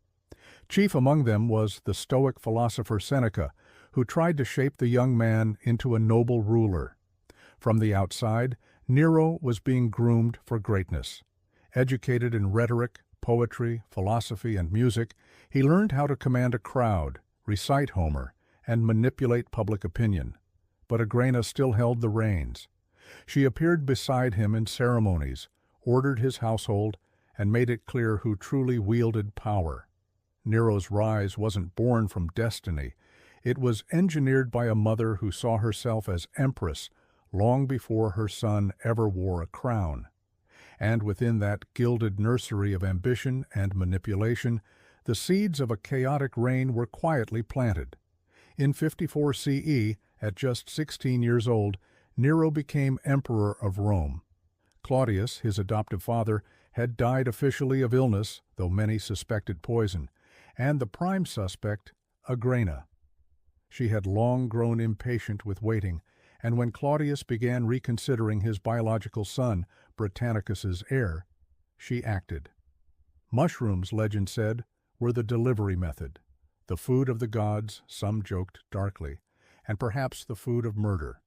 Speaker 1: Chief among them was the Stoic philosopher Seneca, who tried to shape the young man into a noble ruler. From the outside, Nero was being groomed for greatness. Educated in rhetoric, poetry, philosophy, and music, he learned how to command a crowd, recite Homer, and manipulate public opinion. But Agrena still held the reins. She appeared beside him in ceremonies, ordered his household, and made it clear who truly wielded power. Nero's rise wasn't born from destiny. It was engineered by a mother who saw herself as empress long before her son ever wore a crown. And within that gilded nursery of ambition and manipulation, the seeds of a chaotic reign were quietly planted. In 54 CE, at just 16 years old, Nero became emperor of Rome. Claudius, his adoptive father, had died officially of illness, though many suspected poison, and the prime suspect, Agrena. She had long grown impatient with waiting, and when Claudius began reconsidering his biological son, Britannicus's heir, she acted. Mushrooms, legend said, were the delivery method, the food of the gods, some joked darkly, and perhaps the food of murder.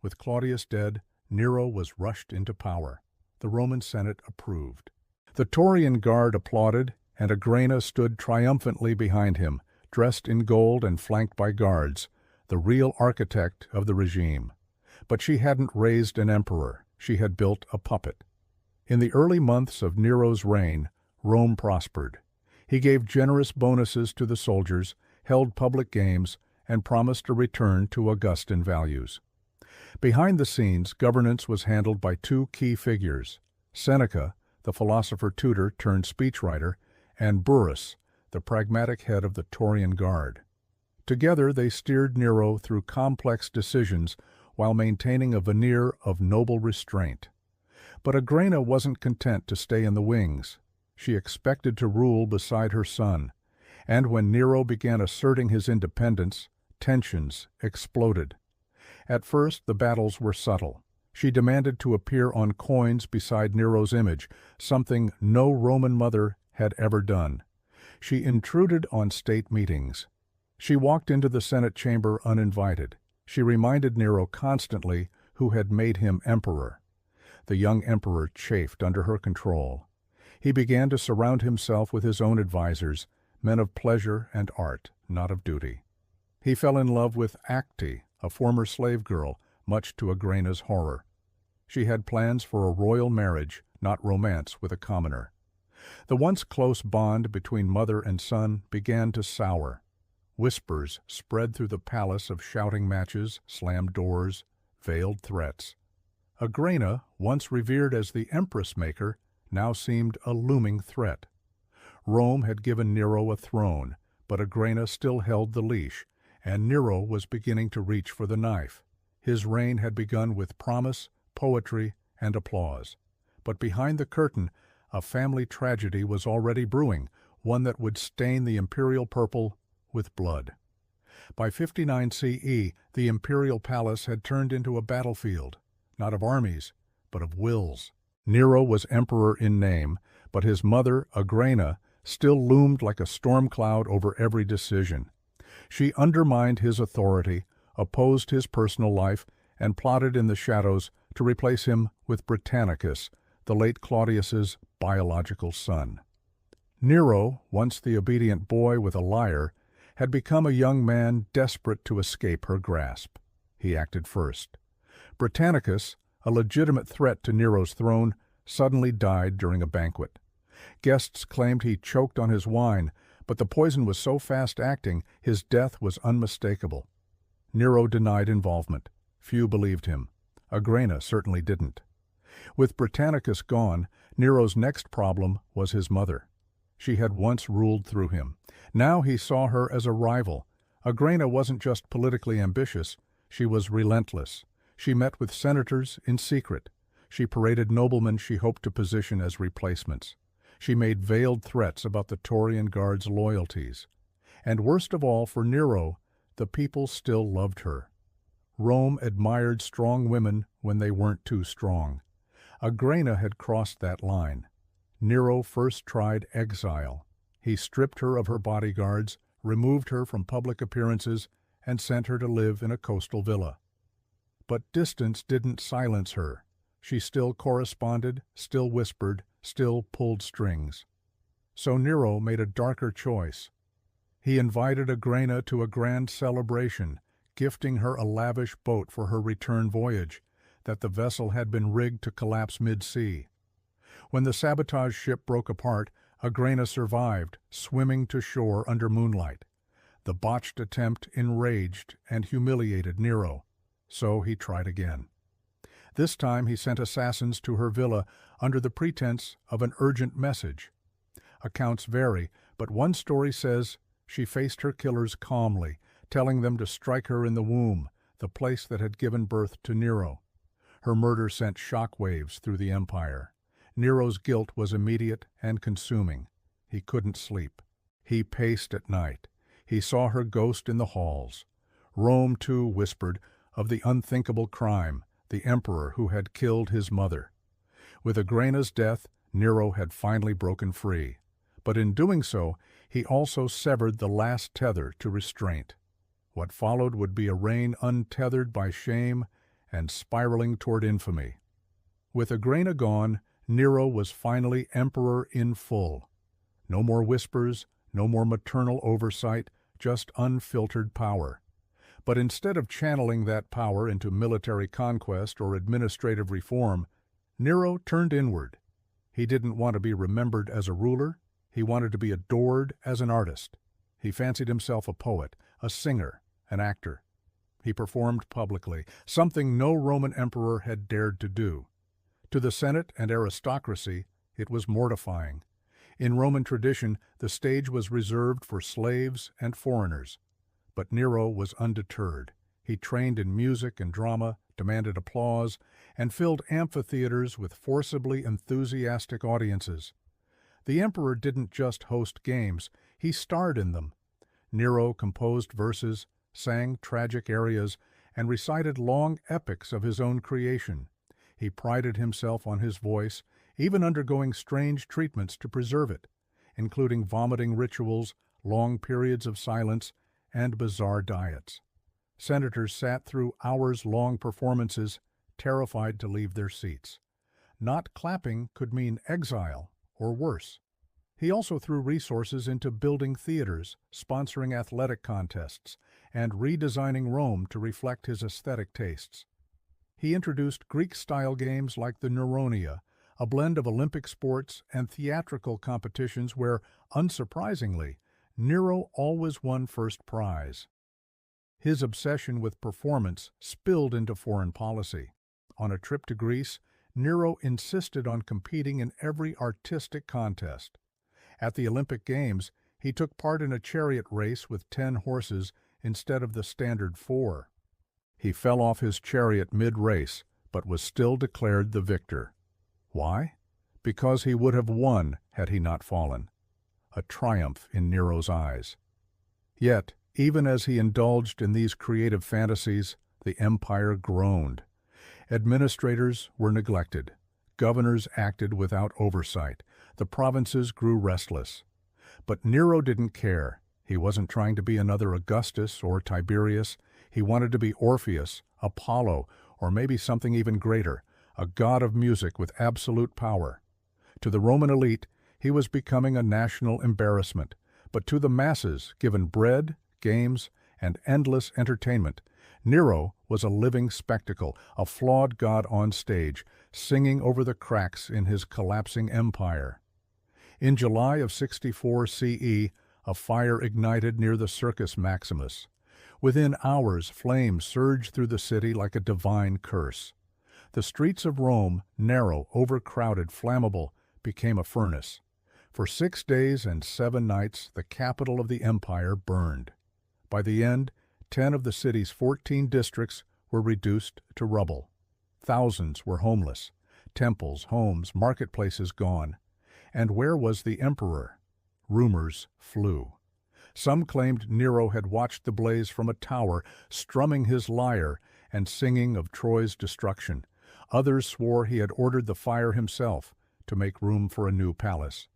Speaker 1: With Claudius dead, Nero was rushed into power. The Roman Senate approved. The Taurian Guard applauded, and Agrena stood triumphantly behind him, dressed in gold and flanked by guards, the real architect of the regime. But she hadn't raised an emperor. She had built a puppet. In the early months of Nero's reign, Rome prospered. He gave generous bonuses to the soldiers, held public games, and promised a return to Augustan values. Behind the scenes, governance was handled by two key figures: Seneca, the philosopher-tutor turned speechwriter, and Burrus, the pragmatic head of the Taurian Guard. Together they steered Nero through complex decisions while maintaining a veneer of noble restraint. But Agrena wasn't content to stay in the wings. She expected to rule beside her son, and when Nero began asserting his independence, tensions exploded. At first, the battles were subtle. She demanded to appear on coins beside Nero's image, something no Roman mother had ever done. She intruded on state meetings. She walked into the Senate chamber uninvited. She reminded Nero constantly who had made him emperor. The young emperor chafed under her control. He began to surround himself with his own advisors, men of pleasure and art, not of duty. He fell in love with Acte, a former slave girl, much to Agrena's horror. She had plans for a royal marriage, not romance with a commoner. The once close bond between mother and son began to sour. Whispers spread through the palace of shouting matches, slammed doors, veiled threats. Agrena, once revered as the empress maker, now seemed a looming threat. Rome had given Nero a throne, but Agrena still held the leash, and Nero was beginning to reach for the knife. His reign had begun with promise, poetry, and applause. But behind the curtain, a family tragedy was already brewing, one that would stain the imperial purple with blood. By 59 CE, the imperial palace had turned into a battlefield, not of armies, but of wills. Nero was emperor in name, but his mother, Agrena, still loomed like a storm cloud over every decision. She undermined his authority, opposed his personal life, and plotted in the shadows to replace him with Britannicus, the late Claudius's biological son. Nero, once the obedient boy with a lyre, had become a young man desperate to escape her grasp. He acted first. Britannicus, a legitimate threat to Nero's throne, suddenly died during a banquet. Guests claimed he choked on his wine, but the poison was so fast-acting his death was unmistakable. Nero denied involvement. Few believed him. Agrena certainly didn't. With Britannicus gone, Nero's next problem was his mother. She had once ruled through him. Now he saw her as a rival. Agrena wasn't just politically ambitious, she was relentless. She met with senators in secret. She paraded noblemen she hoped to position as replacements. She made veiled threats about the Taurian Guard's loyalties. And worst of all for Nero, the people still loved her. Rome admired strong women when they weren't too strong. Agrena had crossed that line. Nero first tried exile. He stripped her of her bodyguards, removed her from public appearances, and sent her to live in a coastal villa. But distance didn't silence her. She still corresponded, still whispered, still pulled strings. So Nero made a darker choice. He invited Agrena to a grand celebration, gifting her a lavish boat for her return voyage, that the vessel had been rigged to collapse mid-sea. When the sabotage ship broke apart, Agrena survived, swimming to shore under moonlight. The botched attempt enraged and humiliated Nero, so he tried again. This time he sent assassins to her villa under the pretense of an urgent message. Accounts vary, but one story says she faced her killers calmly, telling them to strike her in the womb, the place that had given birth to Nero. Her murder sent shockwaves through the empire. Nero's guilt was immediate and consuming. He couldn't sleep. He paced at night. He saw her ghost in the halls. Rome, too, whispered of the unthinkable crime, the emperor who had killed his mother. With Agrena's death, Nero had finally broken free. But in doing so, he also severed the last tether to restraint. What followed would be a reign untethered by shame and spiraling toward infamy. With Agrena gone, Nero was finally emperor in full. No more whispers, no more maternal oversight, just unfiltered power. But instead of channeling that power into military conquest or administrative reform, Nero turned inward. He didn't want to be remembered as a ruler. He wanted to be adored as an artist. He fancied himself a poet, a singer, an actor. He performed publicly, something no Roman emperor had dared to do. To the Senate and aristocracy, it was mortifying. In Roman tradition, the stage was reserved for slaves and foreigners. But Nero was undeterred. He trained in music and drama, demanded applause, and filled amphitheaters with forcibly enthusiastic audiences. The emperor didn't just host games, he starred in them. Nero composed verses, sang tragic arias, and recited long epics of his own creation. He prided himself on his voice, even undergoing strange treatments to preserve it, including vomiting rituals, long periods of silence, and bizarre diets. Senators sat through hours-long performances, terrified to leave their seats. Not clapping could mean exile, or worse. He also threw resources into building theaters, sponsoring athletic contests, and redesigning Rome to reflect his aesthetic tastes. He introduced Greek-style games like the Neuronia, a blend of Olympic sports and theatrical competitions where, unsurprisingly, Nero always won first prize. His obsession with performance spilled into foreign policy. On a trip to Greece, Nero insisted on competing in every artistic contest. At the Olympic Games, he took part in a chariot race with 10 horses instead of the standard 4. He fell off his chariot mid-race, but was still declared the victor. Why? Because he would have won had he not fallen. A triumph in Nero's eyes. Yet, even as he indulged in these creative fantasies, the empire groaned. Administrators were neglected. Governors acted without oversight. The provinces grew restless. But Nero didn't care. He wasn't trying to be another Augustus or Tiberius. He wanted to be Orpheus, Apollo, or maybe something even greater, a god of music with absolute power. To the Roman elite, he was becoming a national embarrassment, but to the masses, given bread, games, and endless entertainment, Nero was a living spectacle, a flawed god on stage, singing over the cracks in his collapsing empire. In July of 64 CE, a fire ignited near the Circus Maximus. Within hours, flames surged through the city like a divine curse. The streets of Rome, narrow, overcrowded, flammable, became a furnace. For 6 days and 7 nights, the capital of the empire burned. By the end, 10 of the city's 14 districts were reduced to rubble. Thousands were homeless. Temples, homes, marketplaces gone. And where was the emperor? Rumors flew. Some claimed Nero had watched the blaze from a tower, strumming his lyre and singing of Troy's destruction. Others swore he had ordered the fire himself to make room for a new palace.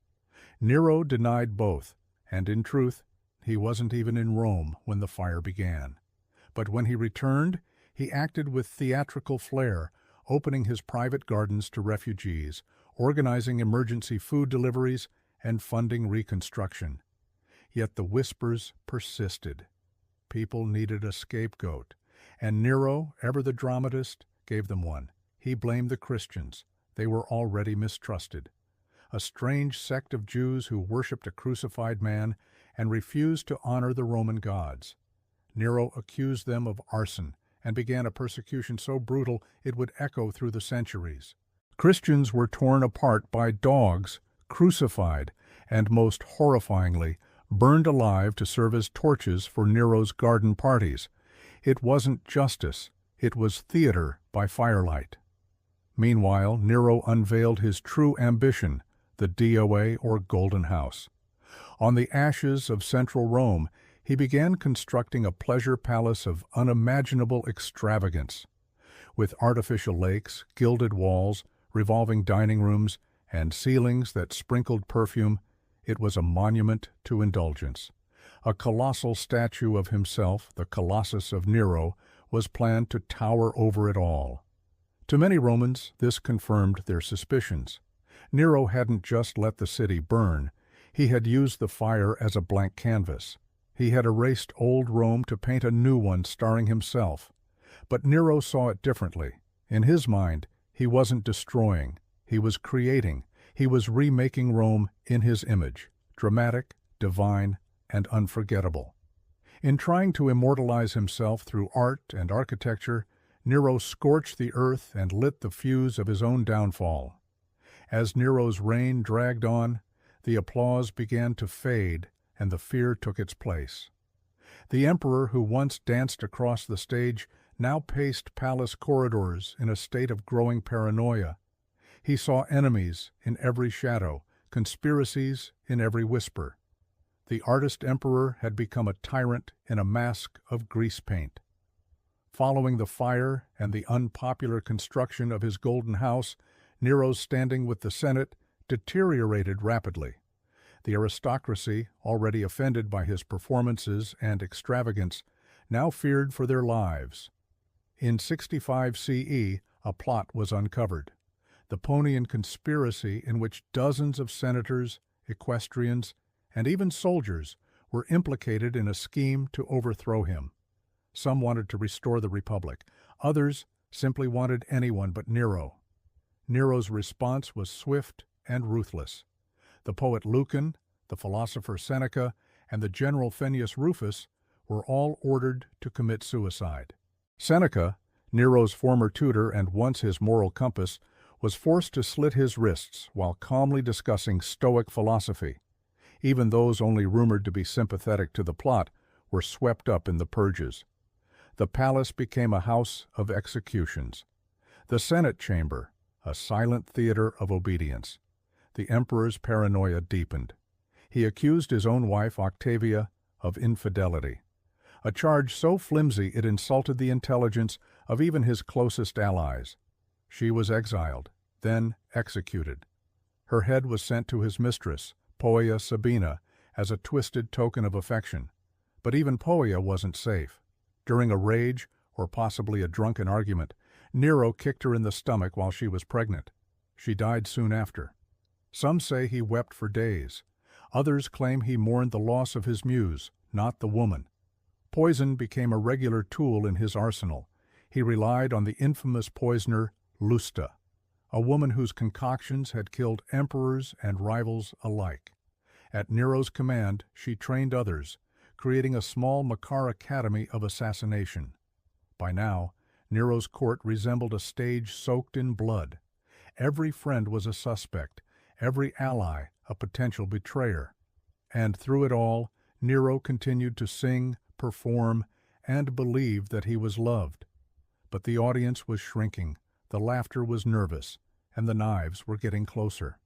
Speaker 1: Nero denied both, and in truth, he wasn't even in Rome when the fire began. But when he returned, he acted with theatrical flair, opening his private gardens to refugees, organizing emergency food deliveries, and funding reconstruction. Yet the whispers persisted. People needed a scapegoat, and Nero, ever the dramatist, gave them one. He blamed the Christians. They were already mistrusted. A strange sect of Jews who worshipped a crucified man and refused to honor the Roman gods. Nero accused them of arson and began a persecution so brutal it would echo through the centuries. Christians were torn apart by dogs, crucified, and most horrifyingly, burned alive to serve as torches for Nero's garden parties. It wasn't justice, it was theater by firelight. Meanwhile, Nero unveiled his true ambition, the DOA or Golden House. On the ashes of central Rome, he began constructing a pleasure palace of unimaginable extravagance. With artificial lakes, gilded walls, revolving dining rooms, and ceilings that sprinkled perfume, it was a monument to indulgence. A colossal statue of himself, the Colossus of Nero, was planned to tower over it all. To many Romans, this confirmed their suspicions. Nero hadn't just let the city burn, he had used the fire as a blank canvas. He had erased old Rome to paint a new one starring himself. But Nero saw it differently. In his mind, he wasn't destroying, he was creating. He was remaking Rome in his image, dramatic, divine, and unforgettable. In trying to immortalize himself through art and architecture, Nero scorched the earth and lit the fuse of his own downfall. As Nero's reign dragged on, the applause began to fade and the fear took its place. The emperor who once danced across the stage now paced palace corridors in a state of growing paranoia. He saw enemies in every shadow, conspiracies in every whisper. The artist emperor had become a tyrant in a mask of grease paint. Following the fire and the unpopular construction of his Golden House, Nero's standing with the Senate deteriorated rapidly. The aristocracy, already offended by his performances and extravagance, now feared for their lives. In 65 CE, a plot was uncovered. The Ponian conspiracy in which dozens of senators, equestrians, and even soldiers were implicated in a scheme to overthrow him. Some wanted to restore the Republic. Others simply wanted anyone but Nero. Nero's response was swift and ruthless. The poet Lucan, the philosopher Seneca, and the general Fenius Rufus were all ordered to commit suicide. Seneca, Nero's former tutor and once his moral compass, was forced to slit his wrists while calmly discussing Stoic philosophy. Even those only rumored to be sympathetic to the plot were swept up in the purges. The palace became a house of executions. The Senate chamber, a silent theater of obedience. The emperor's paranoia deepened. He accused his own wife, Octavia, of infidelity, a charge so flimsy it insulted the intelligence of even his closest allies. She was exiled, then executed. Her head was sent to his mistress, Poppaea Sabina, as a twisted token of affection. But even Poppaea wasn't safe. During a rage, or possibly a drunken argument, Nero kicked her in the stomach while she was pregnant. She died soon after. Some say he wept for days. Others claim he mourned the loss of his muse, not the woman. Poison became a regular tool in his arsenal. He relied on the infamous poisoner Lusta, a woman whose concoctions had killed emperors and rivals alike. At Nero's command, she trained others, creating a small Makar academy of assassination. By now, Nero's court resembled a stage soaked in blood. Every friend was a suspect, every ally a potential betrayer. And through it all, Nero continued to sing, perform, and believe that he was loved. But the audience was shrinking, the laughter was nervous, and the knives were getting closer.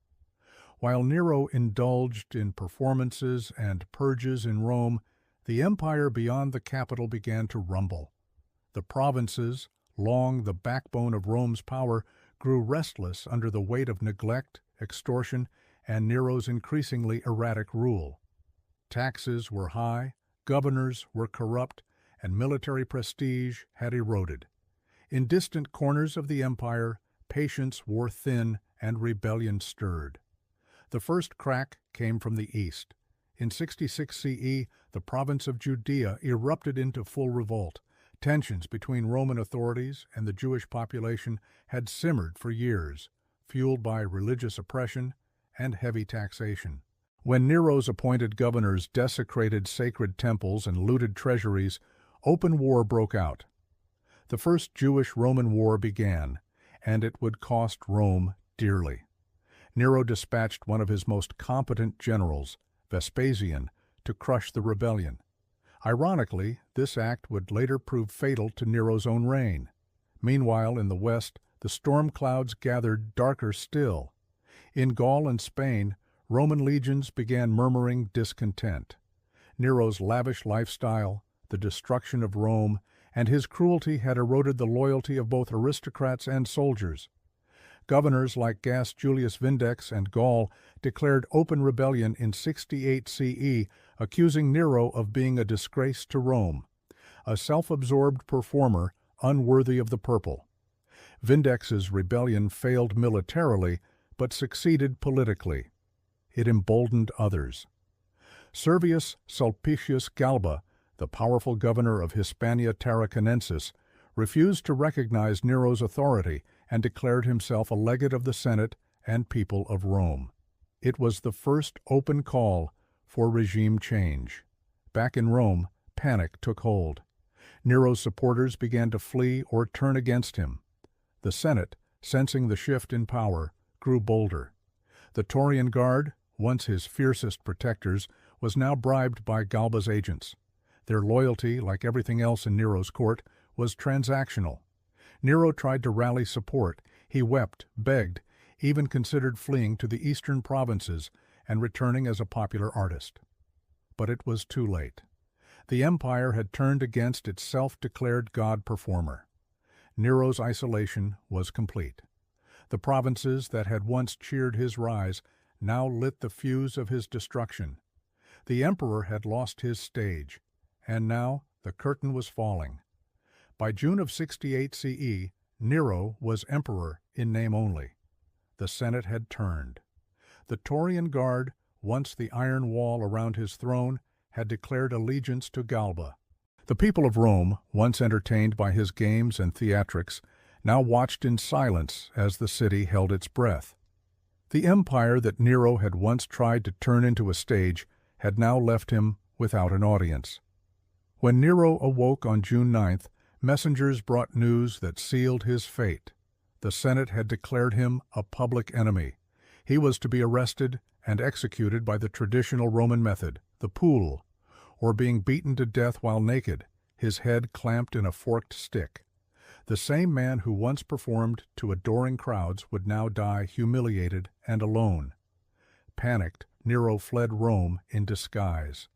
Speaker 1: While Nero indulged in performances and purges in Rome, the empire beyond the capital began to rumble. The provinces, long the backbone of Rome's power, grew restless under the weight of neglect, extortion, and Nero's increasingly erratic rule. Taxes were high, governors were corrupt, and military prestige had eroded. In distant corners of the empire, patience wore thin and rebellion stirred. The first crack came from the east. In 66 CE, the province of Judea erupted into full revolt. Tensions between Roman authorities and the Jewish population had simmered for years, fueled by religious oppression and heavy taxation. When Nero's appointed governors desecrated sacred temples and looted treasuries, open war broke out. The First Jewish-Roman War began, and it would cost Rome dearly. Nero dispatched one of his most competent generals, Vespasian, to crush the rebellion. Ironically, this act would later prove fatal to Nero's own reign. Meanwhile, in the west, the storm clouds gathered darker still. In Gaul and Spain, Roman legions began murmuring discontent. Nero's lavish lifestyle, the destruction of Rome, and his cruelty had eroded the loyalty of both aristocrats and soldiers. Governors like Gaius Julius Vindex and Gaul declared open rebellion in 68 CE, accusing Nero of being a disgrace to Rome, a self-absorbed performer unworthy of the purple. Vindex's rebellion failed militarily, but succeeded politically. It emboldened others. Servius Sulpicius Galba, the powerful governor of Hispania Tarraconensis, refused to recognize Nero's authority and declared himself a legate of the Senate and people of Rome. It was the first open call for regime change. Back in Rome, panic took hold. Nero's supporters began to flee or turn against him. The Senate, sensing the shift in power, grew bolder. The Taurian Guard, once his fiercest protectors, was now bribed by Galba's agents. Their loyalty, like everything else in Nero's court, was transactional. Nero tried to rally support. He wept, begged, even considered fleeing to the eastern provinces and returning as a popular artist. But it was too late. The empire had turned against its self-declared god performer. Nero's isolation was complete. The provinces that had once cheered his rise now lit the fuse of his destruction. The emperor had lost his stage, and now the curtain was falling. By June of 68 CE, Nero was emperor in name only. The Senate had turned. The Taurian Guard, once the iron wall around his throne, had declared allegiance to Galba. The people of Rome, once entertained by his games and theatrics, now watched in silence as the city held its breath. The empire that Nero had once tried to turn into a stage had now left him without an audience. When Nero awoke on June 9th, messengers brought news that sealed his fate. The Senate had declared him a public enemy. He was to be arrested and executed by the traditional Roman method, the pool, or being beaten to death while naked, his head clamped in a forked stick. The same man who once performed to adoring crowds would now die humiliated and alone. Panicked, Nero fled Rome in disguise.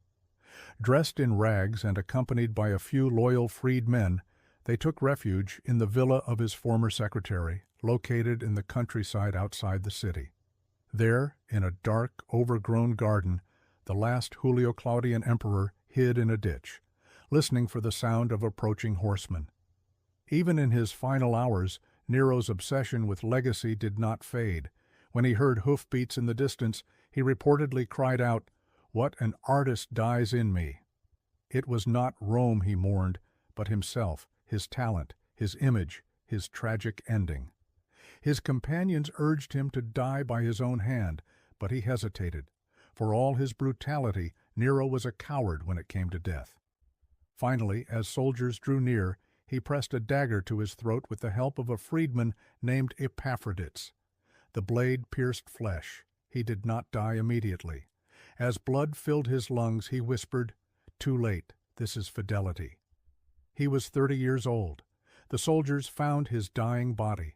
Speaker 1: Dressed in rags and accompanied by a few loyal freedmen, they took refuge in the villa of his former secretary, located in the countryside outside the city. There, in a dark, overgrown garden, the last Julio Claudian emperor hid in a ditch, listening for the sound of approaching horsemen. Even in his final hours, Nero's obsession with legacy did not fade. When he heard hoofbeats in the distance, he reportedly cried out, "What an artist dies in me!" It was not Rome he mourned, but himself, his talent, his image, his tragic ending. His companions urged him to die by his own hand, but he hesitated. For all his brutality, Nero was a coward when it came to death. Finally, as soldiers drew near, he pressed a dagger to his throat with the help of a freedman named Epaphroditus. The blade pierced flesh. He did not die immediately. As blood filled his lungs, he whispered, "Too late, this is fidelity." He was 30 years old. The soldiers found his dying body.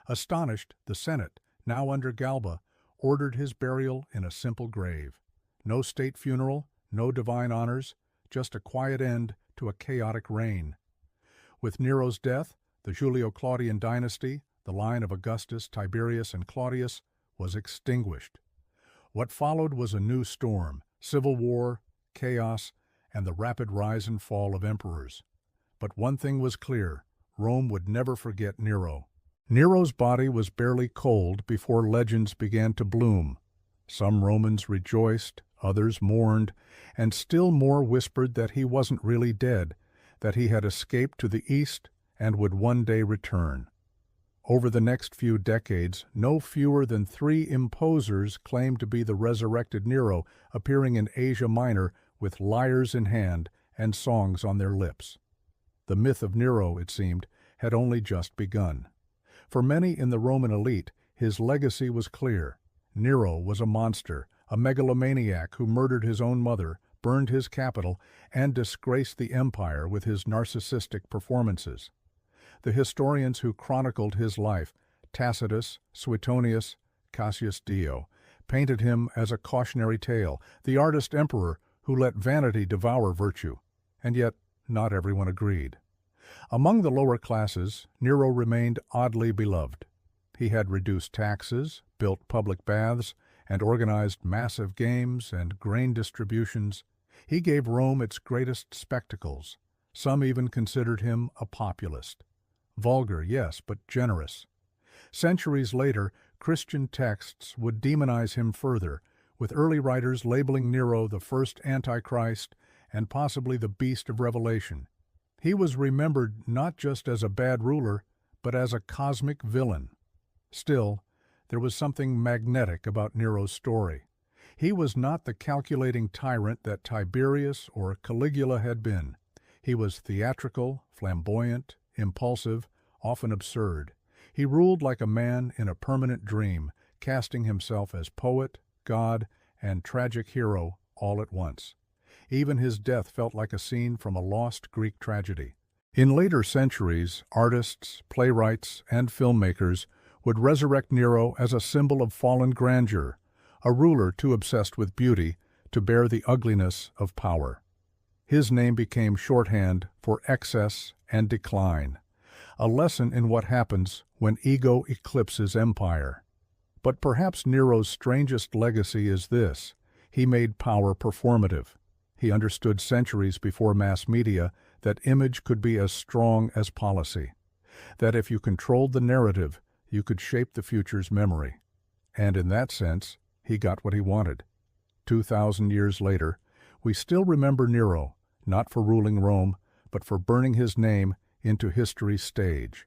Speaker 1: Astonished, the Senate, now under Galba, ordered his burial in a simple grave. No state funeral, no divine honors, just a quiet end to a chaotic reign. With Nero's death, the Julio-Claudian dynasty, the line of Augustus, Tiberius, and Claudius, was extinguished. What followed was a new storm, civil war, chaos, and the rapid rise and fall of emperors. But one thing was clear: Rome would never forget Nero. Nero's body was barely cold before legends began to bloom. Some Romans rejoiced, Others mourned, and still more whispered that he wasn't really dead, that he had escaped to the east and would one day return. Over the next few decades, no fewer than 3 imposers claimed to be the resurrected Nero, appearing in Asia Minor with lyres in hand and songs on their lips. The myth of Nero, it seemed, had only just begun. For many in the Roman elite, his legacy was clear. Nero was a monster, a megalomaniac who murdered his own mother, burned his capital, and disgraced the empire with his narcissistic performances. The historians who chronicled his life, Tacitus, Suetonius, Cassius Dio, painted him as a cautionary tale, the artist emperor who let vanity devour virtue, and yet not everyone agreed. Among the lower classes, Nero remained oddly beloved. He had reduced taxes, built public baths, and organized massive games and grain distributions. He gave Rome its greatest spectacles. Some even considered him a populist. Vulgar, yes, but generous. Centuries later, Christian texts would demonize him further, with early writers labeling Nero the first Antichrist and possibly the beast of Revelation. He was remembered not just as a bad ruler, but as a cosmic villain. Still, there was something magnetic about Nero's story. He was not the calculating tyrant that Tiberius or Caligula had been. He was theatrical, flamboyant, impulsive, often absurd. He ruled like a man in a permanent dream, casting himself as poet, god, and tragic hero all at once. Even his death felt like a scene from a lost Greek tragedy. In later centuries, artists, playwrights, and filmmakers would resurrect Nero as a symbol of fallen grandeur, a ruler too obsessed with beauty to bear the ugliness of power. His name became shorthand for excess and decline, a lesson in what happens when ego eclipses empire. But perhaps Nero's strangest legacy is this: he made power performative. He understood centuries before mass media that image could be as strong as policy, that if you controlled the narrative, you could shape the future's memory. And in that sense, he got what he wanted. 2,000 years later, we still remember Nero, not for ruling Rome, but for burning his name into history's stage.